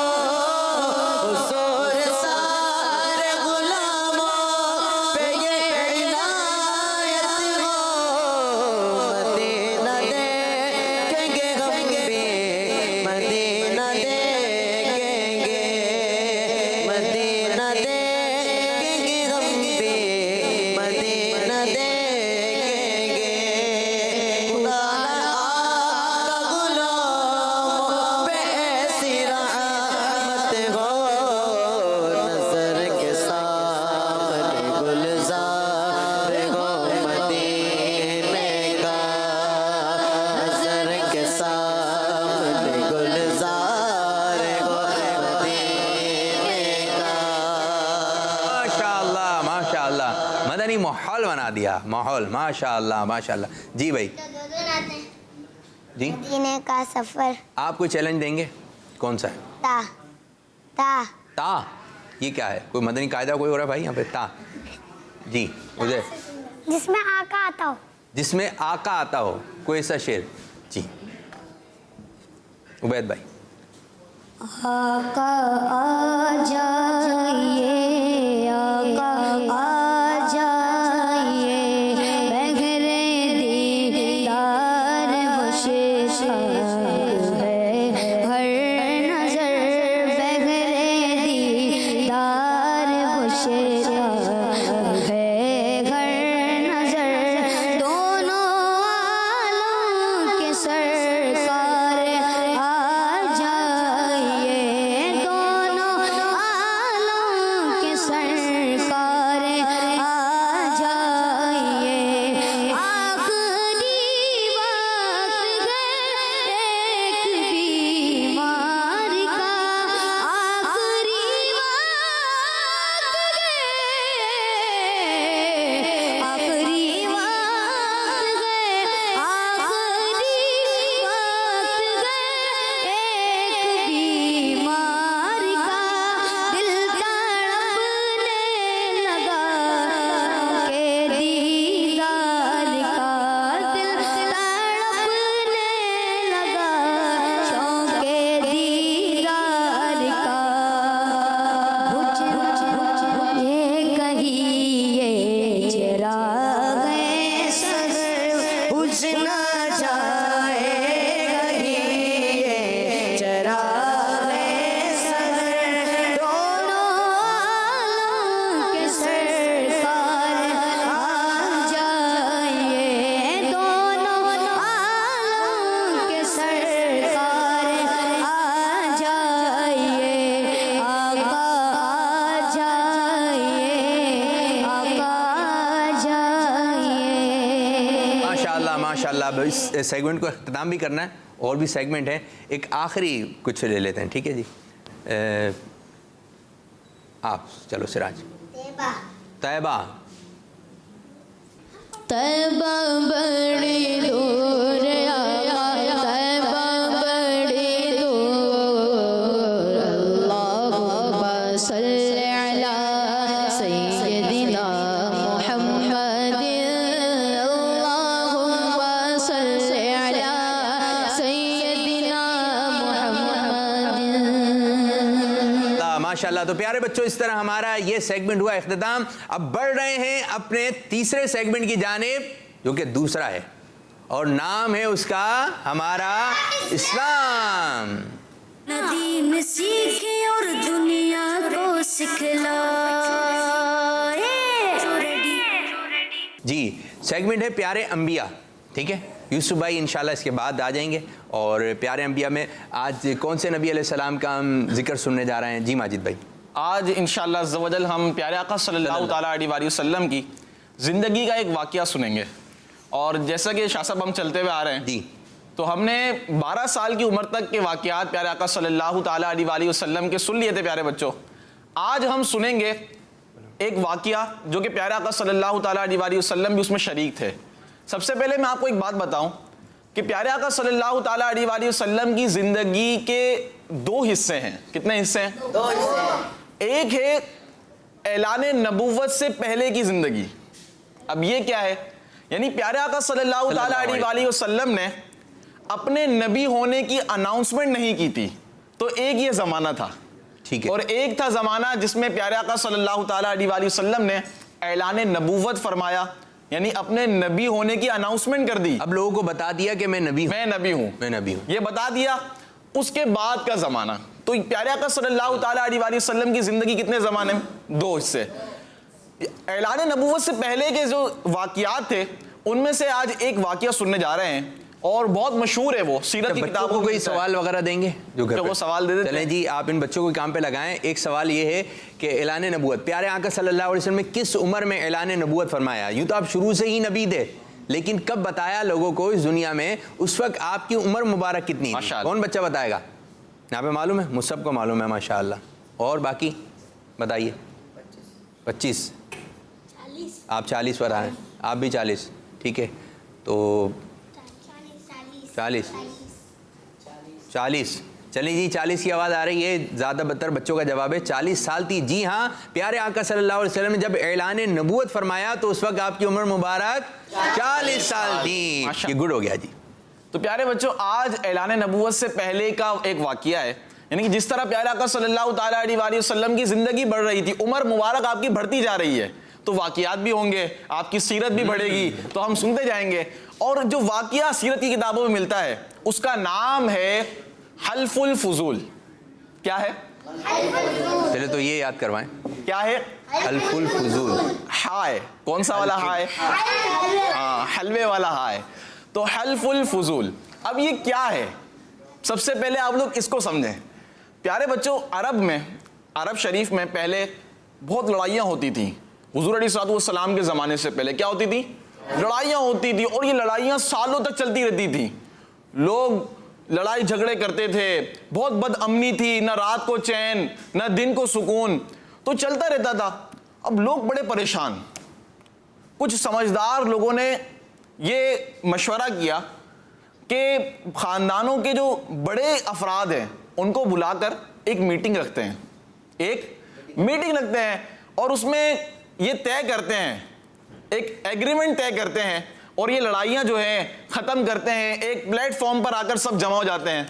[SPEAKER 8] حضور سارے غلاموں پہ یہ عنایت ہو. مدینہ دیکھیں گے ہم بھی, مدینہ دیکھیں گے, مدینہ دیکھیں گے ہم بھی, مدینہ دیکھیں گے. خدا نہ آقا غلاموں پہ ایسی رحمت ہو, نظر کے سامنے گلزار ہو مدینے کا, نظر کے سامنے گلزار ہو مدینے کا.
[SPEAKER 1] ماشاء اللہ, مدنی ماحول بنا دیا, ماحول, ماشاء اللہ. جی بھائی, جی
[SPEAKER 5] مدینے کا سفر.
[SPEAKER 1] آپ کوئی چیلنج دیں گے, کون سا ہے؟ تا. یہ کیا ہے, کوئی مدنی قاعدہ کوئی ہو رہا ہے بھائی یہاں پہ؟ تا, جی مجھے.
[SPEAKER 5] جس میں آقا آتا ہو.
[SPEAKER 1] جس میں آقا آتا ہو, کوئی ایسا شعر. جی عبید بھائی.
[SPEAKER 5] آقا آ جائیے, آقا آ جائیے, بغیر دیدار مشتاق ہے ہر نظر, بغیر دیدار مشتاق ہے ہر نظر. دونوں عالم کے سرکار آ جائیے,
[SPEAKER 8] نہ جائے گی یہ چراغ سحر دونوں عالم کے سرکار آ جائیے دونوں عالم کے سرکار آ جائیے آقا آ جائیے آقا آ جائیے
[SPEAKER 1] ماشاءاللہ ماشاءاللہ. اب اس سیگمنٹ کو اختتام بھی کرنا ہے اور بھی سیگمنٹ ہے. ایک آخری کچھ لے لیتے ہیں, ٹھیک ہے جی. آپ چلو سراج. طیبہ.
[SPEAKER 7] طیبہ بڑی دور آقا طیبہ بڑی دور اللہم صلی علی سیدنا محمد اللہم صلی علی سیدنا محمد.
[SPEAKER 1] ماشاءاللہ. تو پیارے بچوں اس طرح ہمارا یہ سیگمنٹ ہوا اختتام. اب بڑھ رہے ہیں اپنے تیسرے سیگمنٹ کی جانب جو کہ دوسرا ہے اور نام ہے اس کا ہمارا اسلام.
[SPEAKER 2] دین سیکھے اور دنیا کو سکھلائے.
[SPEAKER 1] جی سیگمنٹ ہے پیارے انبیاء, ٹھیک ہے. یوسف بھائی انشاءاللہ اس کے بعد آ جائیں گے. اور پیارے انبیاء میں آج کون سے نبی علیہ السلام کا ہم ذکر سننے جا رہے ہیں؟ جی ماجد بھائی.
[SPEAKER 9] آج انشاءاللہ عز و جل ہم پیارے آقا صلی اللہ تعالیٰ علیہ وسلم کی زندگی کا ایک واقعہ سنیں گے. اور جیسا کہ شاہ صاحب ہم چلتے ہوئے آ رہے ہیں
[SPEAKER 1] جی,
[SPEAKER 9] تو ہم نے 12 سال کی عمر تک کے واقعات پیارے آقا صلی اللہ تعالیٰ علیہ وسلم کے سن لیے تھے. پیارے بچوں آج ہم سنیں گے ایک واقعہ جو کہ پیارے آقا صلی اللہ تعالیٰ علیہ وسلم بھی اس میں شریک تھے. سب سے پہلے میں آپ کو ایک بات بتاؤں کہ پیارے آقا صلی اللہ تعالیٰ علیہ وسلم کی زندگی کے 2 حصے ہیں. کتنے حصے ہیں؟ 2 حصے. ایک ہے اعلان نبوت سے پہلے کی زندگی. اب یہ کیا ہے؟ یعنی پیارے آقا صلی اللہ تعالیٰ علیہ وسلم نے اپنے نبی ہونے کی اناؤنسمنٹ نہیں کی تھی. تو ایک یہ زمانہ تھا,
[SPEAKER 1] ٹھیک ہے.
[SPEAKER 9] اور ایک تھا زمانہ جس میں پیارے آقا صلی اللہ تعالیٰ علیہ وسلم نے اعلان نبوت فرمایا, یعنی اپنے نبی ہونے کی اناؤنسمنٹ کر دی.
[SPEAKER 1] اب لوگوں کو بتا دیا کہ میں نبی ہوں,
[SPEAKER 9] میں نبی ہوں,
[SPEAKER 1] میں نبی ہوں,
[SPEAKER 9] یہ بتا دیا. اس کے بعد کا زمانہ, تو پیارے آقا صلی اللہ تعالیٰ علیہ وسلم کی زندگی کتنے زمانے میں؟ 2 حصے. اعلان نبوت سے پہلے کے جو واقعات تھے ان میں سے آج ایک واقعہ سننے جا رہے ہیں اور بہت مشہور ہے. وہ سیرت کی کتابوں
[SPEAKER 1] کو کوئی سوال وغیرہ دیں گے جو گھر
[SPEAKER 9] وہ سوال دے دیتے.
[SPEAKER 1] چلیں جی آپ ان بچوں کو کام پہ لگائیں. ایک سوال یہ ہے کہ اعلان نبوت پیارے آقا صلی اللہ علیہ وسلم نے کس عمر میں اعلان نبوت فرمایا؟ یوں تو آپ شروع سے ہی نبی تھے, لیکن کب بتایا لوگوں کو اس دنیا میں؟ اس وقت آپ کی عمر مبارک کتنی تھی؟ کون بچہ بتائے گا؟ یہاں پہ معلوم ہے؟ مصعب کو معلوم ہے ماشاءاللہ. اور باقی بتائیے. 25. آپ 40 پر آئے, آپ بھی 40, ٹھیک ہے. تو 40 چلیں جی 40 کی آواز آ رہی ہے. زیادہ بدتر بچوں کا جواب ہے 40 سال تھی. جی ہاں, پیارے آقا صلی اللہ علیہ وسلم نے جب اعلان نبوت فرمایا تو اس وقت آپ کی عمر مبارک 40 سال تھی. یہ گڈ ہو گیا جی.
[SPEAKER 9] تو پیارے بچوں آج اعلان نبوت سے پہلے کا ایک واقعہ ہے. یعنی کہ جس طرح پیارے آقا صلی اللہ تعالیٰ علیہ وسلم کی زندگی بڑھ رہی تھی, عمر مبارک آپ کی بڑھتی جا رہی ہے, تو واقعات بھی ہوں گے, آپ کی سیرت بھی بڑھے گی, تو ہم سنتے جائیں گے. اور جو واقعہ سیرت کی کتابوں میں ملتا ہے اس کا نام ہے حلف الفضول. کیا ہے؟
[SPEAKER 1] چلے تو یہ یاد کروائیں.
[SPEAKER 9] کیا ہے؟
[SPEAKER 1] حلف الفضول.
[SPEAKER 9] ہائے, کون سا والا ہائے؟ ہاں, حلوے والا ہائے. تو حلف الفضول. اب یہ کیا ہے؟ سب سے پہلے آپ لوگ اس کو سمجھیں. پیارے بچوں عرب شریف میں پہلے بہت لڑائیاں ہوتی تھیں. حضور علیہ الصلوۃ والسلام کے زمانے سے پہلے کیا ہوتی تھی؟ لڑائیاں ہوتی تھی, اور یہ لڑائیاں سالوں تک چلتی رہتی تھی. لوگ لڑائی جھگڑے کرتے تھے, بہت بد امنی تھی, نہ رات کو چین نہ دن کو سکون, تو چلتا رہتا تھا. اب لوگ بڑے پریشان. کچھ سمجھدار لوگوں نے یہ مشورہ کیا کہ خاندانوں کے جو بڑے افراد ہیں ان کو بلا کر ایک میٹنگ رکھتے ہیں, اور اس میں یہ طے کرتے ہیں, ایک ایگریمنٹ طے کرتے ہیں, اور یہ لڑائیاں جو ہیں ختم کرتے ہیں. ایک پلیٹ فارم پر آ کر سب جمع ہو جاتے ہیں.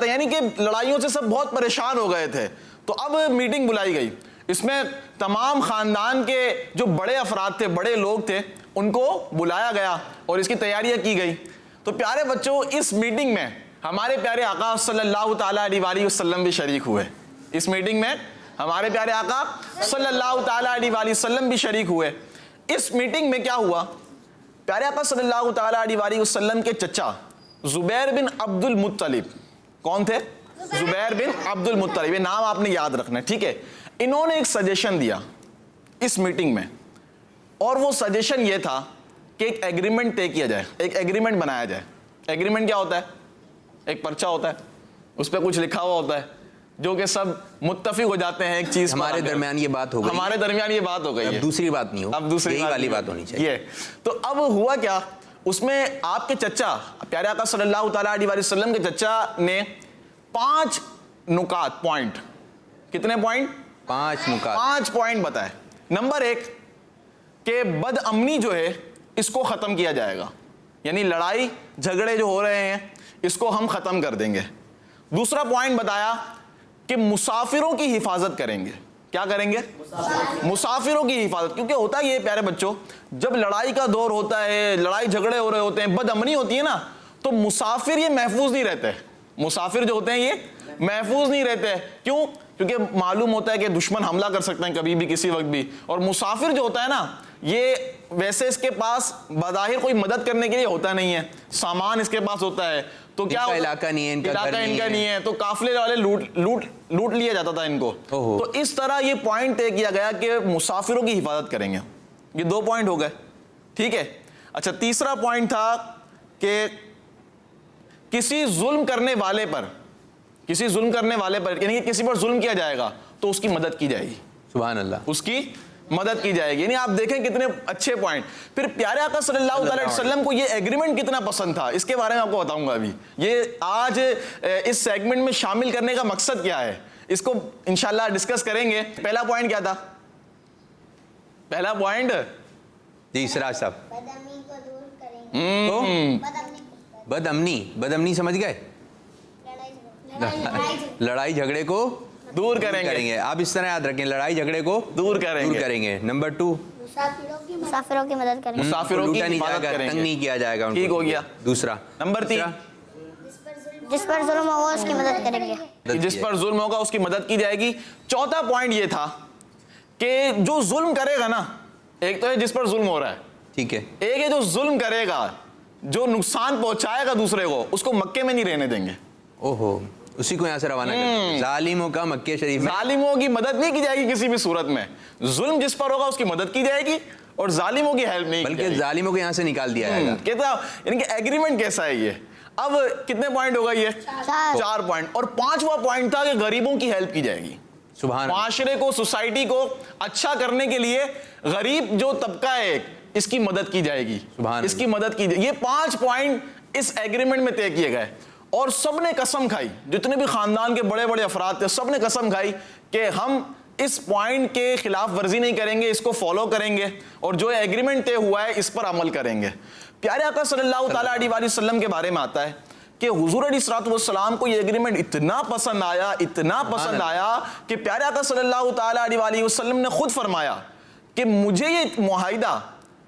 [SPEAKER 9] یعنی کہ لڑائیوں سے سب بہت پریشان ہو گئے تھے. تو اب میٹنگ بلائی گئی. اس میں تمام خاندان کے جو بڑے افراد تھے, بڑے لوگ تھے, ان کو بلایا گیا اور اس کی تیاریاں کی گئی. تو پیارے بچوں, اس میٹنگ میں ہمارے پیارے آقا صلی اللہ تعالیٰ علیہ وآلہ وسلم بھی شریک ہوئے. اس میٹنگ میں ہمارے پیارے آقا صلی اللہ تعالیٰ علیہ وآلہ وسلم بھی شریک ہوئے. اس میٹنگ میں کیا ہوا, پیارے آقا صلی اللہ تعالیٰ علیہ وآلہ وسلم کے چچا زبیر بن عبد المطلب, کون تھے؟ زبیر بن عبد المطلب, یہ نام آپ نے یاد رکھنا ہے, ٹھیک ہے. انہوں نے ایک سجیشن دیا اس میٹنگ میں, اور وہ سجیشن یہ تھا کہ ایک ایگریمنٹ طے کیا جائے, ایک ایگریمنٹ بنایا جائے. ایگریمنٹ کیا ہوتا ہے؟ ایک پرچہ ہوتا ہے, اس پہ کچھ لکھا ہوا ہوتا ہے, جو کہ سب متفق ہو جاتے ہیں ایک چیز.
[SPEAKER 1] ہمارے درمیان یہ بات ہو گئی,
[SPEAKER 9] ہمارے درمیان یہ بات ہو گئی ہے,
[SPEAKER 1] اب دوسری بات نہیں ہو,
[SPEAKER 9] اب دوسری
[SPEAKER 1] والی بات ہونی چاہیے.
[SPEAKER 9] تو اب ہوا کیا, اس میں آپ کے چچا پیارے آقا صلی اللہ تعالیٰ علیہ وسلم کے چچا نے 5 نکات, پوائنٹ, کتنے پوائنٹ؟
[SPEAKER 1] 5 نکات,
[SPEAKER 9] 5 پوائنٹ بتائے. نمبر 1 کہ بد امنی جو ہے اس کو ختم کیا جائے گا, یعنی لڑائی جھگڑے جو ہو رہے ہیں اس کو ہم ختم کر دیں گے. دوسرا پوائنٹ بتایا کہ مسافروں کی حفاظت کریں گے. کیا کریں گے؟ مسافروں کی حفاظت. کیونکہ ہوتا یہ پیارے بچوں, جب لڑائی کا دور ہوتا ہے, لڑائی جھگڑے ہو رہے ہوتے ہیں, بد امنی ہوتی ہے نا, تو مسافر یہ محفوظ نہیں رہتے. مسافر جو ہوتے ہیں یہ محفوظ نہیں رہتے. کیوں؟ کیونکہ معلوم ہوتا ہے کہ دشمن حملہ کر سکتے ہیں کبھی بھی, کسی وقت بھی. اور مسافر جو ہوتا ہے نا, یہ ویسے اس کے پاس بظاہر کوئی مدد کرنے کے لیے ہوتا نہیں ہے, سامان اس کے پاس ہوتا ہے, تو کیا
[SPEAKER 1] علاقہ نہیں ہے,
[SPEAKER 9] علاقہ ان کا نہیں ہے, تو قافلے والے لوٹ لیا جاتا تھا ان کو. تو اس طرح یہ پوائنٹ طے کیا گیا کہ مسافروں کی حفاظت کریں گے. یہ 2 پوائنٹ ہو گئے, ٹھیک ہے. اچھا, تیسرا پوائنٹ تھا کہ کسی ظلم کرنے والے پر, یعنی کہ کسی پر ظلم کیا جائے گا تو اس کی مدد کی جائے گی.
[SPEAKER 1] سبحان اللہ,
[SPEAKER 9] اس کی مدد کی جائے گی. یعنی آپ دیکھیں کتنے اچھے پوائنٹ. پھر پیارے آقا صلی اللہ علیہ وسلم کو یہ ایگریمنٹ کتنا پسند تھا, اس کے بارے میں آپ کو بتاؤں گا ابھی. یہ آج اس سیگمنٹ میں شامل کرنے کا مقصد کیا ہے, اس کو انشاءاللہ ڈسکس کریں گے. پہلا پوائنٹ کیا تھا؟ پہلا پوائنٹ
[SPEAKER 1] جی سراج صاحب, بد امنی سمجھ گئے, لڑائی جھگڑے کو
[SPEAKER 9] دور کریں گے.
[SPEAKER 1] آپ اس طرح یاد رکھیں, لڑائی جھگڑے کو
[SPEAKER 9] دور کریں گے.
[SPEAKER 1] نمبر 2
[SPEAKER 5] مسافروں کی مدد کریں گے.
[SPEAKER 9] مسافروں کی
[SPEAKER 1] نہیں جائے
[SPEAKER 9] حفاظت
[SPEAKER 1] گا,
[SPEAKER 9] کریں
[SPEAKER 1] تنگ
[SPEAKER 9] گے.
[SPEAKER 1] نہیں کیا جائے گا.
[SPEAKER 9] ٹھیک ہو گیا.
[SPEAKER 1] دوسرا.
[SPEAKER 9] نمبر 3
[SPEAKER 5] جس پر ظلم ہوگا اس کی مدد کریں گے.
[SPEAKER 9] جس پر ظلم ہوگا اس کی مدد کی جائے گی. چوتھا پوائنٹ یہ تھا کہ جو ظلم کرے گا نا, ایک تو ہے جس پر ظلم ہو رہا ہے,
[SPEAKER 1] ٹھیک ہے,
[SPEAKER 9] ایک ہے جو ظلم کرے گا, جو نقصان پہنچائے گا دوسرے کو, اس کو مکے میں نہیں رہنے دیں گے.
[SPEAKER 1] اوہو, اسی کو یہاں سے روانہ کریں. ظالموں کا مکہ شریف میں,
[SPEAKER 9] ظالموں کی مدد نہیں کی جائے گی کسی بھی صورت میں. ظلم جس پر ہوگا اس کی مدد کی جائے گی, اور ظالموں کی ہیلپ نہیں,
[SPEAKER 1] بلکہ ظالموں کو یہاں سے نکال دیا جائے گا.
[SPEAKER 9] کہتا یعنی کہ ایگریمنٹ کیسا ہے یہ. اب کتنے پوائنٹ ہوگا یہ؟ 4 پوائنٹ. اور 5واں پوائنٹ تھا کہ غریبوں کی ہیلپ کی جائے گی.
[SPEAKER 1] سبحان اللہ,
[SPEAKER 9] معاشرے کو, سوسائٹی کو اچھا کرنے کے لیے غریب جو طبقہ ہے اس کی مدد کی جائے گی. اس کی مدد کی جائے. یہ 5 پوائنٹ اس ایگریمنٹ میں طے کیے گئے. اور سب نے قسم کھائی, جتنے بھی خاندان کے بڑے بڑے افراد تھے, سب نے قسم کھائی کہ ہم اس پوائنٹ کے خلاف ورزی نہیں کریں گے, اس کو فالو کریں گے, اور جو ایگریمنٹ طے ہوا ہے اس پر عمل کریں گے. پیارے آقا صلی اللہ تعالیٰ علیہ وسلم کے بارے میں آتا ہے کہ حضور علیہ الصلوۃ والسلام کو یہ ایگریمنٹ اتنا پسند آیا کہ پیارے آقا صلی اللہ تعالیٰ علیہ وسلم نے خود فرمایا کہ مجھے یہ معاہدہ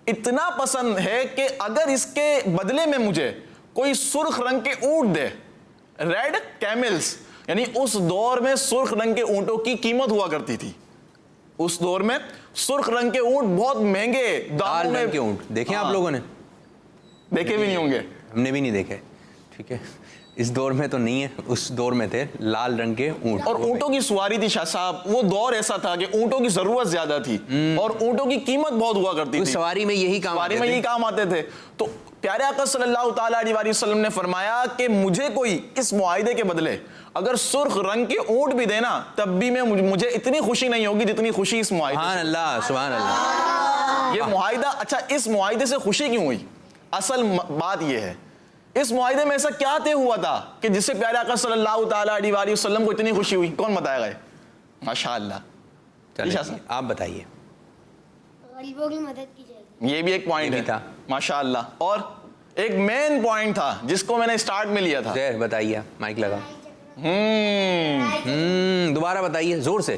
[SPEAKER 9] اتنا پسند ہے کہ اگر اس کے بدلے میں مجھے کوئی سرخ رنگ کے اونٹ دے, ریڈ کیملز, یعنی اس دور میں سرخ رنگ کے اونٹوں کی قیمت ہوا کرتی تھی. اس دور میں سرخ رنگ کے اونٹ بہت مہنگے داموں میں.
[SPEAKER 1] رنگ کے اونٹ دیکھیں آپ لوگوں نے؟
[SPEAKER 9] دیکھے بھی نہیں ہوں گے.
[SPEAKER 1] ہم نے بھی نہیں دیکھے, ٹھیک ہے. اس دور میں تو نہیں ہے, اس دور میں تھے لال رنگ کے اونٹ.
[SPEAKER 9] اور اونٹوں کی سواری تھی شاہ صاحب, وہ دور ایسا تھا کہ اونٹوں کی ضرورت زیادہ تھی اور اونٹوں کی قیمت بہت ہوا کرتی تھی.
[SPEAKER 1] سواری میں یہی کام
[SPEAKER 9] آتے تھے. تو پیارے آقا صلی اللہ تعالیٰ علیہ وسلم نے فرمایا کہ مجھے کوئی اس معاہدے کے بدلے اگر سرخ رنگ کے اونٹ بھی دینا تب بھی مجھے اتنی خوشی نہیں ہوگی جتنی خوشی اس معاہدے.
[SPEAKER 1] سبحان اللہ, سبحان اللہ.
[SPEAKER 9] یہ معاہدہ, اچھا اس معاہدے سے خوشی کیوں ہوئی؟ اصل بات یہ ہے, اس معاہدے میں ایسا کیا طے ہوا تھا کہ جس سے پیارے آقا صلی اللہ تعالیٰ علیہ وسلم کو اتنی خوشی ہوئی؟ کون بتائے گا؟ ماشاء اللہ,
[SPEAKER 1] آپ بتائیے.
[SPEAKER 5] غریبوں کی مدد کی جائے گی.
[SPEAKER 9] یہ بھی ایک پوائنٹ تھا, ماشاء اللہ. اور ایک مین پوائنٹ تھا جس کو میں نے سٹارٹ میں لیا تھا.
[SPEAKER 1] بتائیے, مائک لگا. دوبارہ بتائیے زور سے.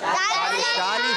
[SPEAKER 1] 40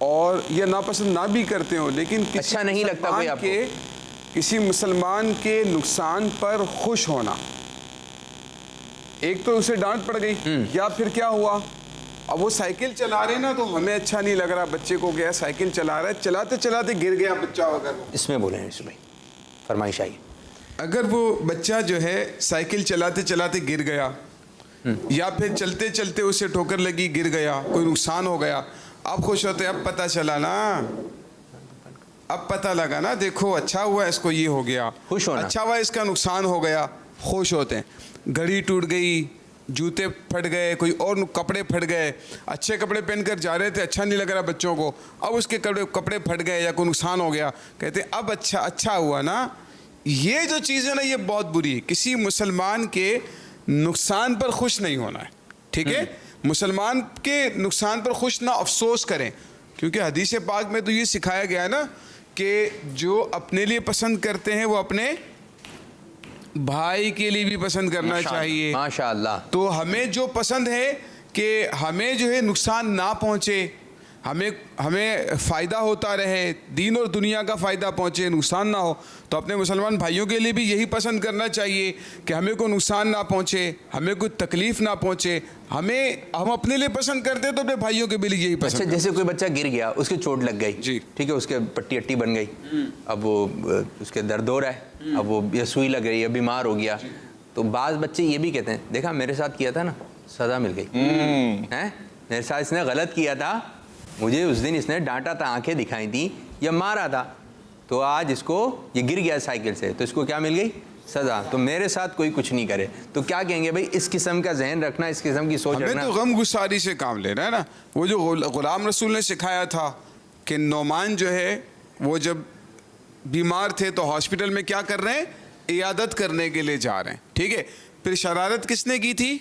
[SPEAKER 10] اور یہ ناپسند نہ بھی کرتے ہوں لیکن
[SPEAKER 1] اچھا نہیں لگتا کوئی آپ کو،
[SPEAKER 10] کسی مسلمان کے نقصان پر خوش ہونا، ایک تو اسے ڈانٹ پڑ گئی یا پھر کیا ہوا، اب وہ سائیکل چلا رہے نا تو ہمیں اچھا نہیں لگ رہا، بچے کو گیا سائیکل چلا رہا ہے، چلاتے چلاتے گر گیا بچہ، اگر
[SPEAKER 1] اس میں بولیں اس میں فرمائش آئی،
[SPEAKER 10] اگر وہ بچہ جو ہے سائیکل چلاتے چلاتے گر گیا یا پھر چلتے چلتے اسے ٹھوکر لگی گر گیا، کوئی نقصان ہو گیا، اب خوش ہوتے اب پتہ چلا نا، اب پتہ لگا نا، دیکھو اچھا ہوا اس کو یہ ہو گیا،
[SPEAKER 1] خوش ہونا،
[SPEAKER 10] اچھا ہوا اس کا نقصان ہو گیا، خوش ہوتے ہیں۔ گھڑی ٹوٹ گئی، جوتے پھٹ گئے، کوئی اور کپڑے پھٹ گئے، اچھے کپڑے پہن کر جا رہے تھے، اچھا نہیں لگ رہا بچوں کو، اب اس کے کپڑے پھٹ گئے یا کوئی نقصان ہو گیا، کہتے ہیں اب اچھا ہوا نا۔ یہ جو چیز ہے نا یہ بہت بری ہے، کسی مسلمان کے نقصان پر خوش نہیں ہونا ہے، ٹھیک ہے، مسلمان کے نقصان پر خوش نہ افسوس کریں، کیونکہ حدیث پاک میں تو یہ سکھایا گیا ہے نا کہ جو اپنے لیے پسند کرتے ہیں وہ اپنے بھائی کے لیے بھی پسند کرنا چاہیے،
[SPEAKER 1] ماشاءاللہ۔
[SPEAKER 10] تو ہمیں جو پسند ہے کہ ہمیں جو ہے نقصان نہ پہنچے، ہمیں فائدہ ہوتا رہے، دین اور دنیا کا فائدہ پہنچے، نقصان نہ ہو، تو اپنے مسلمان بھائیوں کے لیے بھی یہی پسند کرنا چاہیے کہ ہمیں کوئی نقصان نہ پہنچے، ہمیں کوئی تکلیف نہ پہنچے، ہم اپنے لیے پسند کرتے تو اپنے بھائیوں کے بھی لیے یہی پسند۔
[SPEAKER 1] اچھا جیسے کوئی بچہ گر گیا، اس کی چوٹ لگ گئی،
[SPEAKER 10] جی
[SPEAKER 1] ٹھیک ہے، اس کے پٹی اٹی بن گئی، اب وہ اس کے درد ہو رہا ہے، اب وہ یہ سوئی لگ رہی ہے، بیمار ہو گیا، تو بعض بچے یہ بھی کہتے ہیں دیکھا میرے ساتھ کیا تھا نا سزا مل گئی، میرے ساتھ اس نے غلط کیا تھا، مجھے اس دن اس نے ڈانٹا تھا، آنکھیں دکھائی تھی یا مارا تھا، تو آج اس کو یہ گر گیا سائیکل سے تو اس کو کیا مل گئی سزا، تو میرے ساتھ کوئی کچھ نہیں کرے، تو کیا کہیں گے بھائی اس قسم کا ذہن رکھنا، اس قسم کی سوچ رکھنا،
[SPEAKER 10] ہمیں تو غم گساری سے کام لینا ہے نا۔ وہ جو غلام رسول نے سکھایا تھا کہ نعمان جو ہے وہ جب بیمار تھے تو ہاسپٹل میں کیا کر رہے ہیں، عیادت کرنے کے لیے جا رہے ہیں، ٹھیک ہے، پھر شرارت کس نے کی تھی،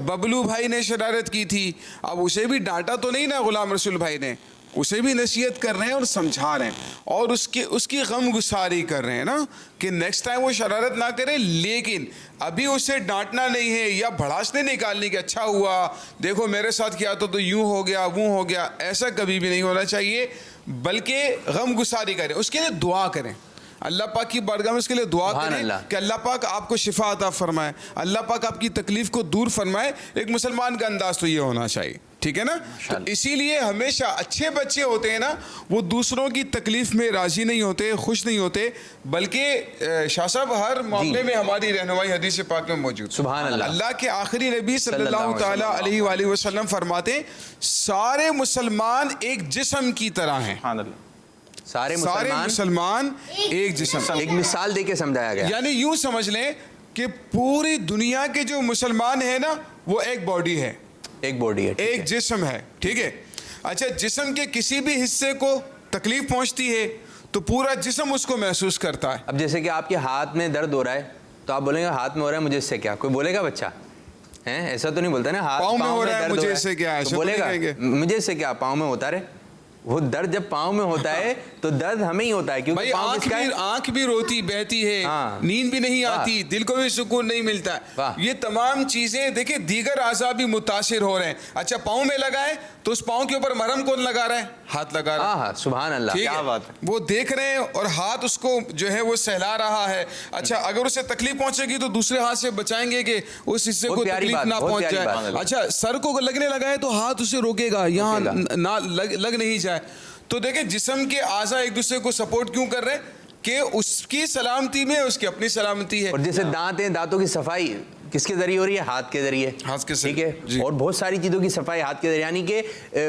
[SPEAKER 10] ببلو بھائی نے شرارت کی تھی، اب اسے بھی ڈانٹا تو نہیں نا غلام رسول بھائی نے، اسے بھی نصیحت کر رہے ہیں اور سمجھا رہے ہیں اور اس کی غم گساری کر رہے ہیں نا کہ نیکسٹ ٹائم وہ شرارت نہ کرے، لیکن ابھی اسے ڈانٹنا نہیں ہے یا بھڑاسنے نکالنے کہ اچھا ہوا دیکھو میرے ساتھ کیا تو یوں ہو گیا وہ ہو گیا، ایسا کبھی بھی نہیں ہونا چاہیے، بلکہ غم گساری کریں، اس کے لیے دعا کریں، اللہ پاک کی بارگاہ میں اس کے لیے دعا کریں کہ اللہ پاک آپ کو شفا عطا فرمائے، اللہ پاک آپ کی تکلیف کو دور فرمائے، ایک مسلمان کا انداز تو یہ ہونا چاہیے، ٹھیک ہے نا۔ تو اسی لیے ہمیشہ اچھے بچے ہوتے ہیں نا وہ دوسروں کی تکلیف میں راضی نہیں ہوتے، خوش نہیں ہوتے، بلکہ شاہ صاحب ہر معاملے میں ہماری رہنمائی حدیث پاک میں موجود،
[SPEAKER 1] سبحان اللہ۔
[SPEAKER 10] اللہ کے آخری نبی صلی اللہ تعالیٰ علیہ وآلہ وسلم فرماتے ہیں سارے مسلمان ایک جسم کی طرح ہیں،
[SPEAKER 1] سارے
[SPEAKER 10] مسلمان ایک جسم،
[SPEAKER 1] ایک مثال دے کے سمجھایا گیا،
[SPEAKER 10] یعنی یوں سمجھ لیں کہ پوری دنیا کے جو مسلمان ہیں نا وہ ایک باڈی ہے،
[SPEAKER 1] ایک باڈی ہے،
[SPEAKER 10] ایک جسم ہے، ٹھیک ہے۔ اچھا جسم کے کسی بھی حصے کو تکلیف پہنچتی ہے تو پورا جسم اس کو محسوس کرتا ہے۔
[SPEAKER 1] اب جیسے کہ آپ کے ہاتھ میں درد ہو رہا ہے تو آپ بولیں گے ہاتھ میں ہو رہا ہے مجھے اس سے کیا، کوئی بولے گا بچہ ایسا تو نہیں بولتا نا، ہاتھ
[SPEAKER 10] پاؤں میں ہو رہا ہے مجھے اس سے کیا،
[SPEAKER 1] بولے گا مجھے اس سے کیا، پاؤں میں ہوتا رہے، وہ درد جب پاؤں میں ہوتا ہے تو درد ہمیں ہی ہوتا ہے، کیونکہ
[SPEAKER 10] آنکھ بھی روتی بہتی ہے، نیند بھی نہیں آتی، دل کو بھی سکون نہیں ملتا ہے، یہ تمام چیزیں دیکھیں دیگر اعضاء بھی متاثر ہو رہے ہیں۔ اچھا پاؤں میں لگا ہے تو اس پاؤں کے اوپر مرہم کون لگا رہا ہے، ہاتھ لگا رہا ہے،
[SPEAKER 1] سبحان اللہ،
[SPEAKER 10] کیا بات ہے، وہ دیکھ رہے ہیں اور ہاتھ اس کو جو ہے وہ سہلا رہا ہے۔ اچھا اگر اسے تکلیف پہنچے گی تو دوسرے ہاتھ سے بچائیں گے کہ اس حصے کو تکلیف نہ پہنچ جائے، اچھا سر کو لگنے لگا ہے تو ہاتھ اسے روکے گا یہاں نہ لگ نہیں جائے۔ تو دیکھیں جسم کے اعضاء ایک دوسرے کو سپورٹ کیوں کر رہے ہیں کہ اس کی سلامتی میں اس کی اپنی سلامتی ہے۔
[SPEAKER 1] اور جیسے دانت ہیں، دانتوں کی صفائی کس کے ذریعے ہو رہی ہے، ہاتھ کے ذریعے، ٹھیک ہے، اور بہت ساری چیزوں کی صفائی ہاتھ کے ذریعے، یعنی کہ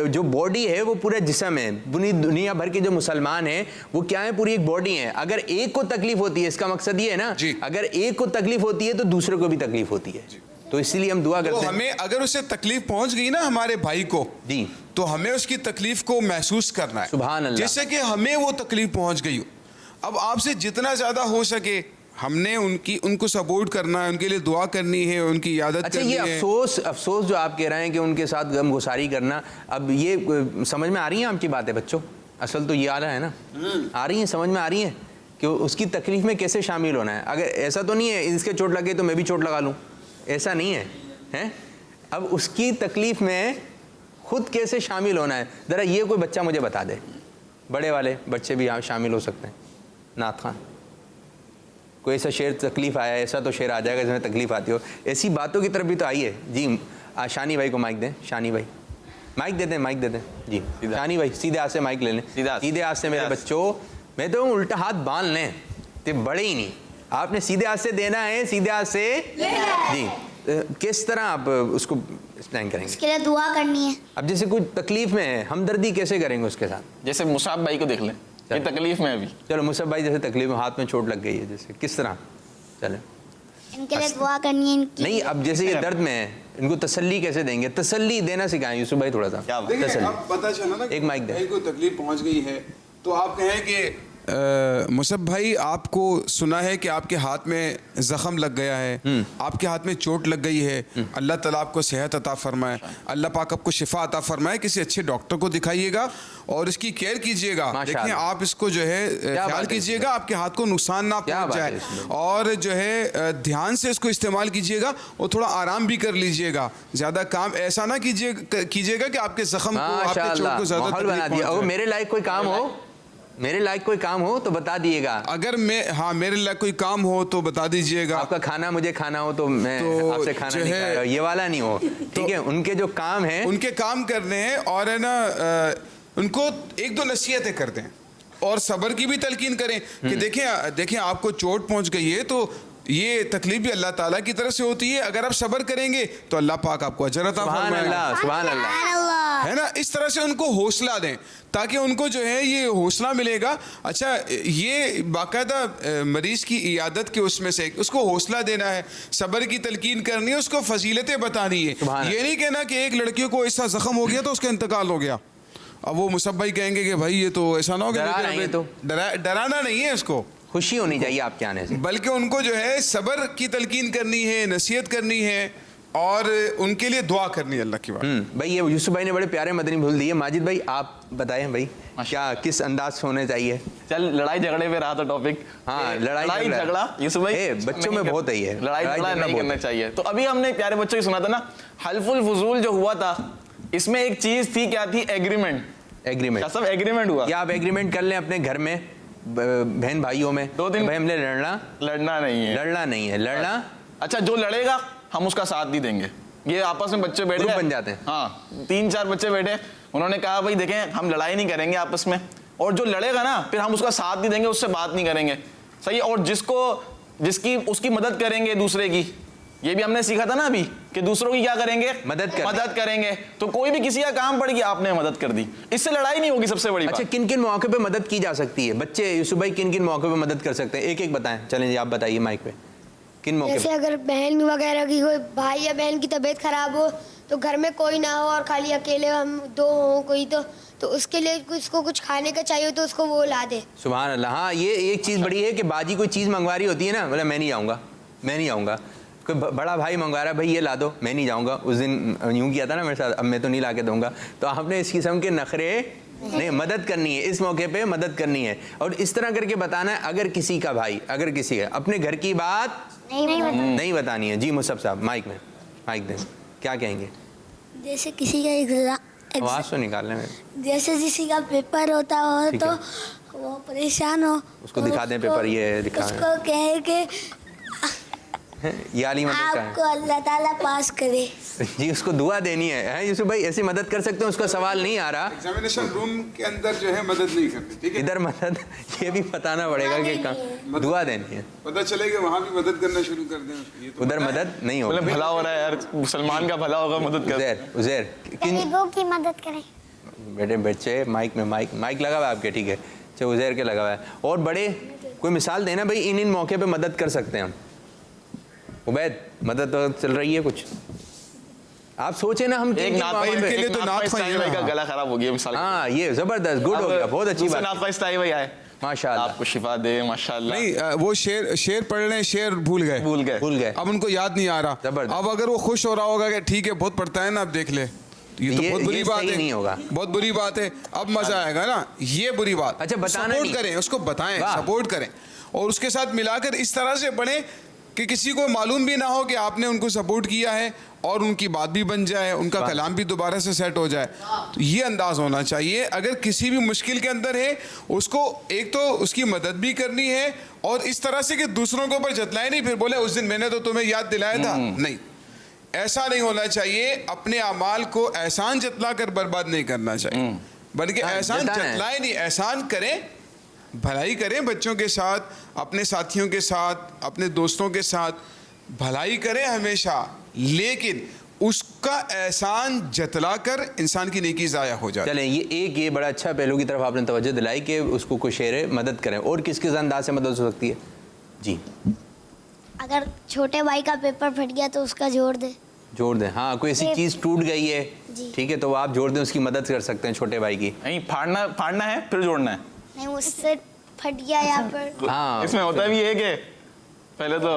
[SPEAKER 1] جو باڈی ہے وہ پورا جسم ہے، پوری دنیا بھر کے جو مسلمان ہیں وہ کیا ہے، پوری ایک باڈی ہے، اگر ایک کو تکلیف ہوتی ہے، اس کا مقصد یہ ہے نا اگر ایک کو تکلیف ہوتی ہے تو دوسرے کو بھی تکلیف ہوتی ہے، تو اسی لیے ہم دعا کرتے ہیں
[SPEAKER 10] ہمیں اگر اسے تکلیف پہنچ گئی نا ہمارے بھائی کو تو ہمیں اس کی تکلیف کو محسوس کرنا ہے،
[SPEAKER 1] سبحان اللہ،
[SPEAKER 10] جیسے کہ ہمیں وہ تکلیف پہنچ گئی ہو۔ اب آپ سے جتنا زیادہ ہو سکے ہم نے ان کو سپورٹ کرنا ہے، ان کے لیے دعا کرنی ہے، ان کی عادت کرنی ہے۔
[SPEAKER 1] اچھا یہ افسوس جو آپ کہہ رہے ہیں کہ ان کے ساتھ غم گساری کرنا، اب یہ سمجھ میں آ رہی ہیں آپ کی باتیں بچوں؟ اصل تو یہ آ رہا ہے نا، آ رہی ہیں، سمجھ میں آ رہی ہیں کہ اس کی تکلیف میں کیسے شامل ہونا ہے۔ اگر ایسا تو نہیں ہے اس کے چوٹ لگے تو میں بھی چوٹ لگا لوں، ایسا نہیں ہے۔ اب اس کی تکلیف میں خود کیسے شامل ہونا ہے، ذرا یہ کوئی بچہ مجھے بتا دے. بڑے والے بچے بھی یہاں شامل ہو سکتے ہیں. نعت خان کوئی ایسا شعر تکلیف آیا ہے؟ ایسا تو شعر آ جائے گا جس میں تکلیف آتی ہو. ایسی باتوں کی طرف بھی تو آئیے. جی شانی بھائی کو مائک دیں. شانی بھائی مائک دے دیں، مائک دے دیں. جی شانی بھائی سیدھے ہاتھ سے مائک لے لیں. سیدھے ہاتھ سے میرے بچوں، میں تو الٹا ہاتھ باندھ لیں تو بڑے ہی نہیں. آپ نے سیدھے ہاتھ سے دینا ہے، سیدھے ہاتھ سے. جی کس طرح آپ اس کو ایکسپلین کریں گے؟
[SPEAKER 5] اس کے لیے دعا کرنی ہے.
[SPEAKER 1] اب جیسے کوئی تکلیف میں ہے، ہمدردی کیسے کریں گے اس کے ساتھ؟
[SPEAKER 9] جیسے مصعب بھائی کو دیکھ لیں، یہ تکلیف میں ابھی.
[SPEAKER 1] چلو مصعب بھائی جیسے تکلیف میں، ہاتھ میں چوٹ لگ گئی ہے، جیسے کس طرح؟ چلیں
[SPEAKER 5] ان کے لیے دعا کرنی ہے. ان کی
[SPEAKER 1] نہیں، اب جیسے یہ درد میں ہے، ان کو تسلی کیسے دیں گے؟ تسلی دینا سکھائیں یوسف بھائی تھوڑا سا.
[SPEAKER 10] دیکھیں اب پتہ چلا نا
[SPEAKER 1] ایک مائک دیں.
[SPEAKER 10] کوئی تکلیف پہنچ گئی ہے تو آپ کہیں کہ مصعب بھائی آپ کو سنا ہے کہ آپ کے ہاتھ میں زخم لگ گیا ہے، آپ کے ہاتھ میں چوٹ لگ گئی ہے، اللہ تعالیٰ آپ کو صحت عطا فرمائے، اللہ پاک آپ کو شفا عطا فرمائے. کسی اچھے ڈاکٹر کو دکھائیے گا اور اس کی کیئر کیجیے گا. دیکھیں آپ اس کو جو ہے خیال کیجیے گا آپ کے ہاتھ کو نقصان نہ پہنچ جائے، اور جو ہے دھیان سے اس کو استعمال کیجیے گا اور تھوڑا آرام بھی کر لیجیے گا. زیادہ کام ایسا نہ کیجیے گا کہ آپ کے زخم کو، آپ کے چوٹ کو زیادہ تکلیف پہنچ جائے.
[SPEAKER 1] میرے لائق کوئی کام ہو، میرے لائق کوئی کام ہو تو بتا دیے گا.
[SPEAKER 10] اگر میں میرے لائق کوئی کام ہو تو بتا دیجیے گا.
[SPEAKER 1] آپ کا کھانا مجھے کھانا ہو تو میں آپ سے کھانا نہیں کھا رہا، یہ والا نہیں ہو. ٹھیک ہے، ان کے جو کام ہیں
[SPEAKER 10] ان کے کام کرنے ہیں، اور ہے نا ان کو ایک دو نصیحتیں کر دیں اور صبر کی بھی تلقین کریں کہ دیکھیں آپ کو چوٹ پہنچ گئی ہے تو یہ تکلیف بھی اللہ تعالیٰ کی طرف سے ہوتی ہے. اگر آپ صبر کریں گے تو اللہ پاک آپ کو اجر عطا فرمائے گا.
[SPEAKER 1] سبحان اللہ،
[SPEAKER 10] ہے نا. اس طرح سے ان کو حوصلہ دیں تاکہ ان کو جو ہے یہ حوصلہ ملے گا. اچھا یہ باقاعدہ مریض کی عیادت کے اس میں سے اس کو حوصلہ دینا ہے، صبر کی تلقین کرنی ہے، اس کو فضیلتیں بتانی ہے. یہ نہیں کہنا کہ ایک لڑکی کو ایسا زخم ہو گیا تو اس کا انتقال ہو گیا، اب وہ مصعب بھائی کہیں گے کہ بھائی یہ تو ایسا نہ ہو گیا. ڈرانا نہیں ہے، اس کو
[SPEAKER 1] خوشی ہونی چاہیے آپ کے آنے سے،
[SPEAKER 10] بلکہ ان کو جو ہے صبر کی تلقین کرنی ہے، نصیحت کرنی ہے اور ان کے لیے دعا کرنی ہے اللہ کی بات.
[SPEAKER 1] بھائی یہ یوسف بھائی نے بڑے پیارے مدنی بھول دیے. ماجد بھائی آپ بتائیں بھائی کیا کس انداز سے ہونے چاہیے؟
[SPEAKER 9] چل لڑائی جھگڑے پہ رہا تھا ٹاپک.
[SPEAKER 1] ہاں لڑائی
[SPEAKER 9] جھگڑا یوسف بھائی
[SPEAKER 1] بچوں میں بہت ہے،
[SPEAKER 9] لڑائی جھگڑا نہیں کرنا چاہیے. تو ابھی ہم نے پیارے بچوں کی سنا تھا نا حلف الفضول جو ہوا تھا، اس میں ایک چیز تھی، کیا تھی؟ ایگریمنٹ. سب ایگریمنٹ ہوا.
[SPEAKER 1] یا آپ ایگریمنٹ کر لیں اپنے گھر میں بہن بھائیوں میں،
[SPEAKER 9] دو دن
[SPEAKER 1] بھائی ہم نے
[SPEAKER 9] لڑنا نہیں ہے.
[SPEAKER 1] لڑنا
[SPEAKER 9] اچھا جو لڑے گا ہم اس کا ساتھ نہیں دیں گے. یہ آپس میں بچے بیٹھے
[SPEAKER 1] بن جاتے ہیں.
[SPEAKER 9] ہاں 3-4 بچے بیٹھے، انہوں نے کہا بھائی دیکھیں ہم لڑائی نہیں کریں گے آپس میں، اور جو لڑے گا نا پھر ہم اس کا ساتھ نہیں دیں گے، اس سے بات نہیں کریں گے. صحیح. اور اس کی مدد کریں گے دوسرے کی. یہ بھی ہم نے سیکھا تھا نا ابھی کہ دوسروں کی کیا کریں گے؟ مدد کریں گے. تو کوئی بھی کسی کا کام پڑ گیا آپ نے مدد کر دی، اس سے لڑائی نہیں ہوگی. سب سے بڑی بات.
[SPEAKER 1] اچھا کن کن موقع پہ مدد کی جا سکتی ہے؟ بچے یوسف بھائی کن کن موقع پہ مدد کر سکتے ہیں؟ ایک ایک بتائیں. چلیں جی آپ بتائیے مائک پہ. کن موقع
[SPEAKER 11] جیسے اگر بہن وغیرہ کی کوئی بھائی یا بہن کی طبیعت خراب ہو تو گھر میں کوئی نہ ہو اور خالی اکیلے ہم دو ہوں کوئی تو اس کے لیے اس کو کچھ کھانے کا چاہیے تو اس کو وہ لا دے.
[SPEAKER 1] سبحان اللہ. ہاں یہ ایک چیز بڑی ہے کہ باجی کوئی چیز منگوا رہی ہوتی ہے نا، بولے میں نہیں آؤں گا. کوئی بڑا بھائی منگوا رہا ہے بھائی یہ لا دو، میں نہیں جاؤں گا. اس دن یوں کیا تھا نا میرے ساتھ، اب میں تو نہیں لا کے دوں گا. تو آپ نے اس قسم کے نخرے نہیں، مدد کرنی ہے، اس موقع پہ مدد کرنی ہے. اور اس طرح کر کے بتانا ہے اگر کسی کا بھائی، اگر کسی کا اپنے گھر کی بات نہیں بتانی ہے. جی مصعب صاحب مائک دیں، کیا کہیں گے؟
[SPEAKER 11] جیسے کسی کا
[SPEAKER 1] آواز تو نکال لیں.
[SPEAKER 11] جیسے کسی کا پیپر ہوتا ہو تو وہ پریشان ہو،
[SPEAKER 1] اس کو دکھا دیں پیپر، یہ دکھا
[SPEAKER 11] اس کو کہے کہ
[SPEAKER 1] یہ علی مدد کا
[SPEAKER 11] آپ کو اللہ تعالیٰ پاس کرے.
[SPEAKER 1] جی اس کو دعا دینی ہے. یوسف بھائی ایسی مدد کر سکتے ہیں، اس کا سوال نہیں آ رہا.
[SPEAKER 10] ایگزامینیشن روم کے اندر جو ہے مدد نہیں کرتے، ٹھیک ہے.
[SPEAKER 1] ادھر مدد یہ بھی بتانا پڑے گا کہ دعا دینی ہے.
[SPEAKER 10] پتہ چلے کہ وہاں بھی مدد کرنا شروع کر دیں.
[SPEAKER 1] ادھر مدد نہیں ہوگی.
[SPEAKER 9] بھلا ہو رہا ہے یار، مسلمان کا بھلا ہوگا. مدد کر.
[SPEAKER 1] عزیر
[SPEAKER 11] غریبوں کی مدد کریں.
[SPEAKER 1] بیٹے بچے مائک میں مائک لگا ہوا ہے آپ کے، ٹھیک ہے. اچھا عزیر کے لگا ہوا ہے. اور بڑے کوئی مثال دینا بھائی ان موقع پہ مدد کر سکتے ہیں ہم. عبید مدد چل رہی ہے کچھ؟ آپ سوچیں نا ہم
[SPEAKER 9] ایک نعت کے لیے تو نعت بھائی کا گلا خراب ہو گیا مثال.
[SPEAKER 1] ہاں یہ زبردست گڈ ہو گیا، بہت اچھی بات.
[SPEAKER 9] نعت بھائی آئے
[SPEAKER 1] ماشاءاللہ،
[SPEAKER 9] آپ کو شفا دے. ماشاءاللہ.
[SPEAKER 10] نہیں وہ شعر پڑھ رہے ہیں، شعر بھول گئے، اب ان کو یاد نہیں آ رہا. اب اگر وہ خوش ہو رہا ہوگا کہ ٹھیک ہے بہت پڑھتا ہے نا، اب دیکھ لے، یہ تو بہت بری بات ہے. نہیں ہوگا، بہت بری بات ہے. اب مزہ آئے گا نا، یہ بری بات.
[SPEAKER 1] اچھا بتانا
[SPEAKER 10] سپورٹ کریں، اس کو بتائیں، سپورٹ کریں اور اس کے ساتھ ملا کر اس طرح سے پڑھیں کہ کسی کو معلوم بھی نہ ہو کہ آپ نے ان کو سپورٹ کیا ہے اور ان کی بات بھی بن جائے, ان کا کلام بھی دوبارہ سے سیٹ ہو جائے. تو یہ انداز ہونا چاہیے. اگر کسی بھی مشکل کے اندر ہے اس کو ایک تو اس کی مدد بھی کرنی ہے, اور اس طرح سے کہ دوسروں کے اوپر جتلائے نہیں, پھر بولے اس دن میں نے تو تمہیں یاد دلایا تھا. نہیں, ایسا نہیں ہونا چاہیے. اپنے اعمال کو احسان جتلا کر برباد نہیں کرنا چاہیے, بلکہ احسان جتلائے نہیں, احسان کریں, بھلائی کریں بچوں کے ساتھ, اپنے ساتھیوں کے ساتھ, اپنے دوستوں کے ساتھ بھلائی کریں ہمیشہ, لیکن اس کا احسان جتلا کر انسان کی نیکی ضائع ہو جائے.
[SPEAKER 1] چلیں, یہ بڑا اچھا پہلو کی طرف آپ نے توجہ دلائی کہ اس کو کوئی شعر مدد کریں. اور کس کس انداز سے مدد ہو سکتی ہے؟ جی,
[SPEAKER 11] اگر چھوٹے بھائی کا پیپر پھٹ گیا تو اس کا جوڑ دیں.
[SPEAKER 1] جوڑ دیں. ہاں, کوئی ایسی چیز ٹوٹ گئی ہے, ٹھیک ہے, تو وہ آپ جوڑ دیں, اس کی مدد کر سکتے ہیں چھوٹے بھائی کی.
[SPEAKER 9] نہیں, پھاڑنا ہے پھر جوڑنا ہے.
[SPEAKER 11] نہیں, مجھ سے پھٹ گیا یہاں پر.
[SPEAKER 1] ہاں,
[SPEAKER 9] اس میں ہوتا بھی ہے کہ پہلے تو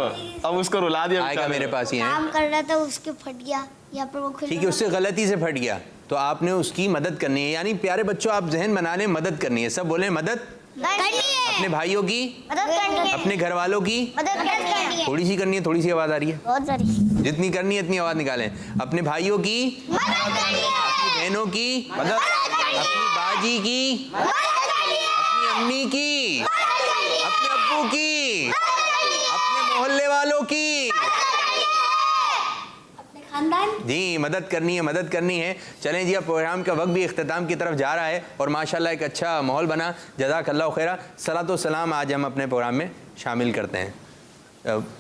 [SPEAKER 9] اب اس کو رلا دیا,
[SPEAKER 1] آئے گا میرے پاس ہی ہے,
[SPEAKER 11] کام کر رہا تھا اس کے پھٹ گیا یہاں پر, وہ
[SPEAKER 1] ٹھیک ہے, اس سے غلطی سے پھٹ گیا تو آپ نے اس کی مدد کرنی ہے. یعنی پیارے بچوں, آپ ذہن بنا لیں, مدد کرنی ہے. سب بولیں مدد
[SPEAKER 11] کرنی ہے,
[SPEAKER 1] اپنے بھائیوں کی,
[SPEAKER 11] مدد کرنی ہے,
[SPEAKER 1] اپنے گھر والوں کی,
[SPEAKER 11] مدد کرنی ہے,
[SPEAKER 1] تھوڑی سی کرنی ہے. تھوڑی سی آواز آ رہی ہے,
[SPEAKER 11] بہت ساری,
[SPEAKER 1] جتنی کرنی ہے اتنی آواز نکالیں. اپنے بھائیوں کی,
[SPEAKER 11] مدد کرنی ہے,
[SPEAKER 1] اپنی بہنوں کی, اپنی باجی کی, اپنی امی کی, اپنے ابو کی, اپنے محلے والوں کی,
[SPEAKER 11] اپنے خاندان.
[SPEAKER 1] جی, مدد کرنی ہے, مدد کرنی ہے. چلیں جی, اب پروگرام کا وقت بھی اختتام کی طرف جا رہا ہے اور ماشاءاللہ ایک اچھا ماحول بنا. جزاک اللہ خیرہ. صلاۃ و سلام آج ہم اپنے پروگرام میں شامل کرتے ہیں.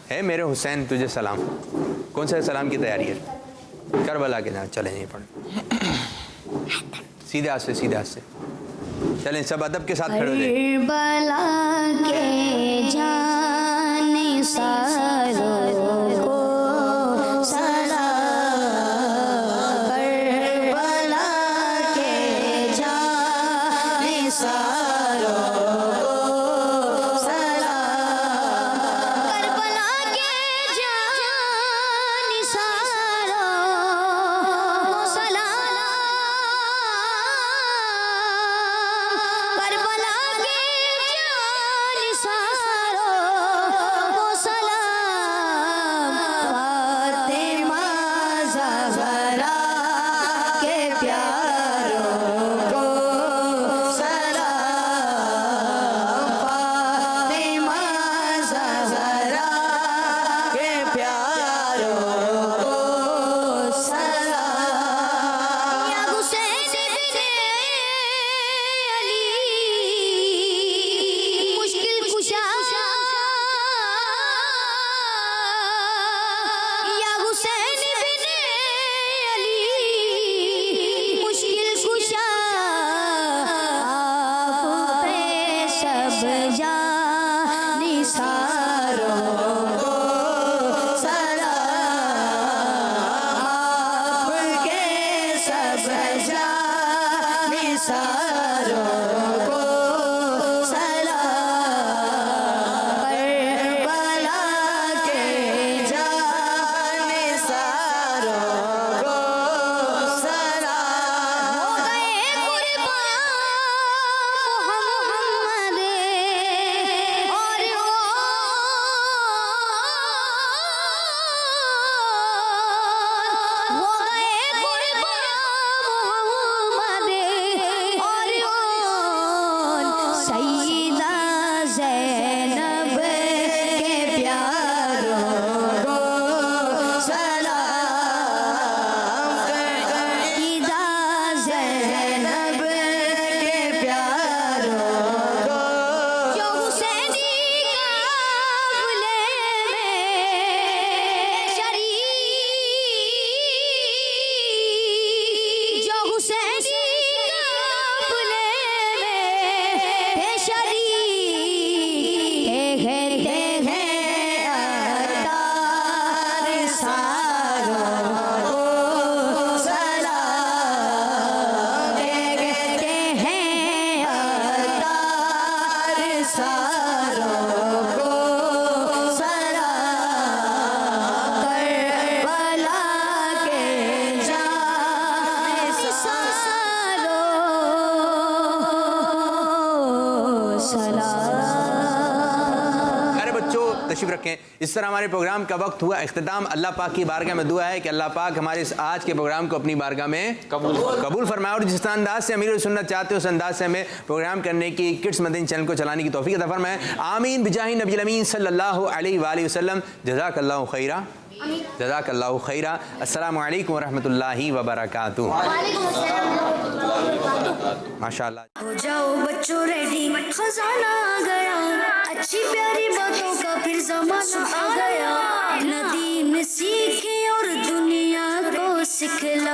[SPEAKER 1] ہے میرے حسین تجھے سلام. کون سا سلام کی تیاری ہے؟ کربلا کے جہاں. چلیں, یہ پڑھیں سیدھے ہاتھ سے, سیدھے ہاتھ سے. چلیں, سب ادب کے ساتھ کھڑے ہو جائیں.
[SPEAKER 2] کربلا کے جانے ساروں کو سلام, کربلا کے جانے ساروں کو سلام, کربلا کے جانے ساروں کو سلام, کربلا کے جان ساروں کو سلام.
[SPEAKER 1] تشریف رکھیں. اس طرح ہمارے پروگرام کا وقت ہوا اختتام. اللہ پاک کی بارگاہ میں دعا ہے کہ اللہ پاک ہمارے اس آج کے پروگرام کو اپنی بارگاہ میں قبول فرمائے, اور جس انداز سے امیر السنت چاہتے ہو اس انداز سے ہمیں پروگرام کرنے کی, کڈس مدنی چینل کو چلانے کی توفیق عطا فرمائے. آمین بجاہ نبی الامین صلی اللہ علیہ وآلہ وسلم. جزاک اللہ خیرہ, جزاک اللہ خیرہ. السلام علیکم ورحمۃ اللہ وبرکاتہ. ماشاء اللہ.
[SPEAKER 2] ہو جاؤ بچوں ریڈی, خزانہ آ گیا, اچھی پیاری باتوں کا پھر زمانہ آ گیا. ندیم سیکھے اور دنیا کو سکھلا.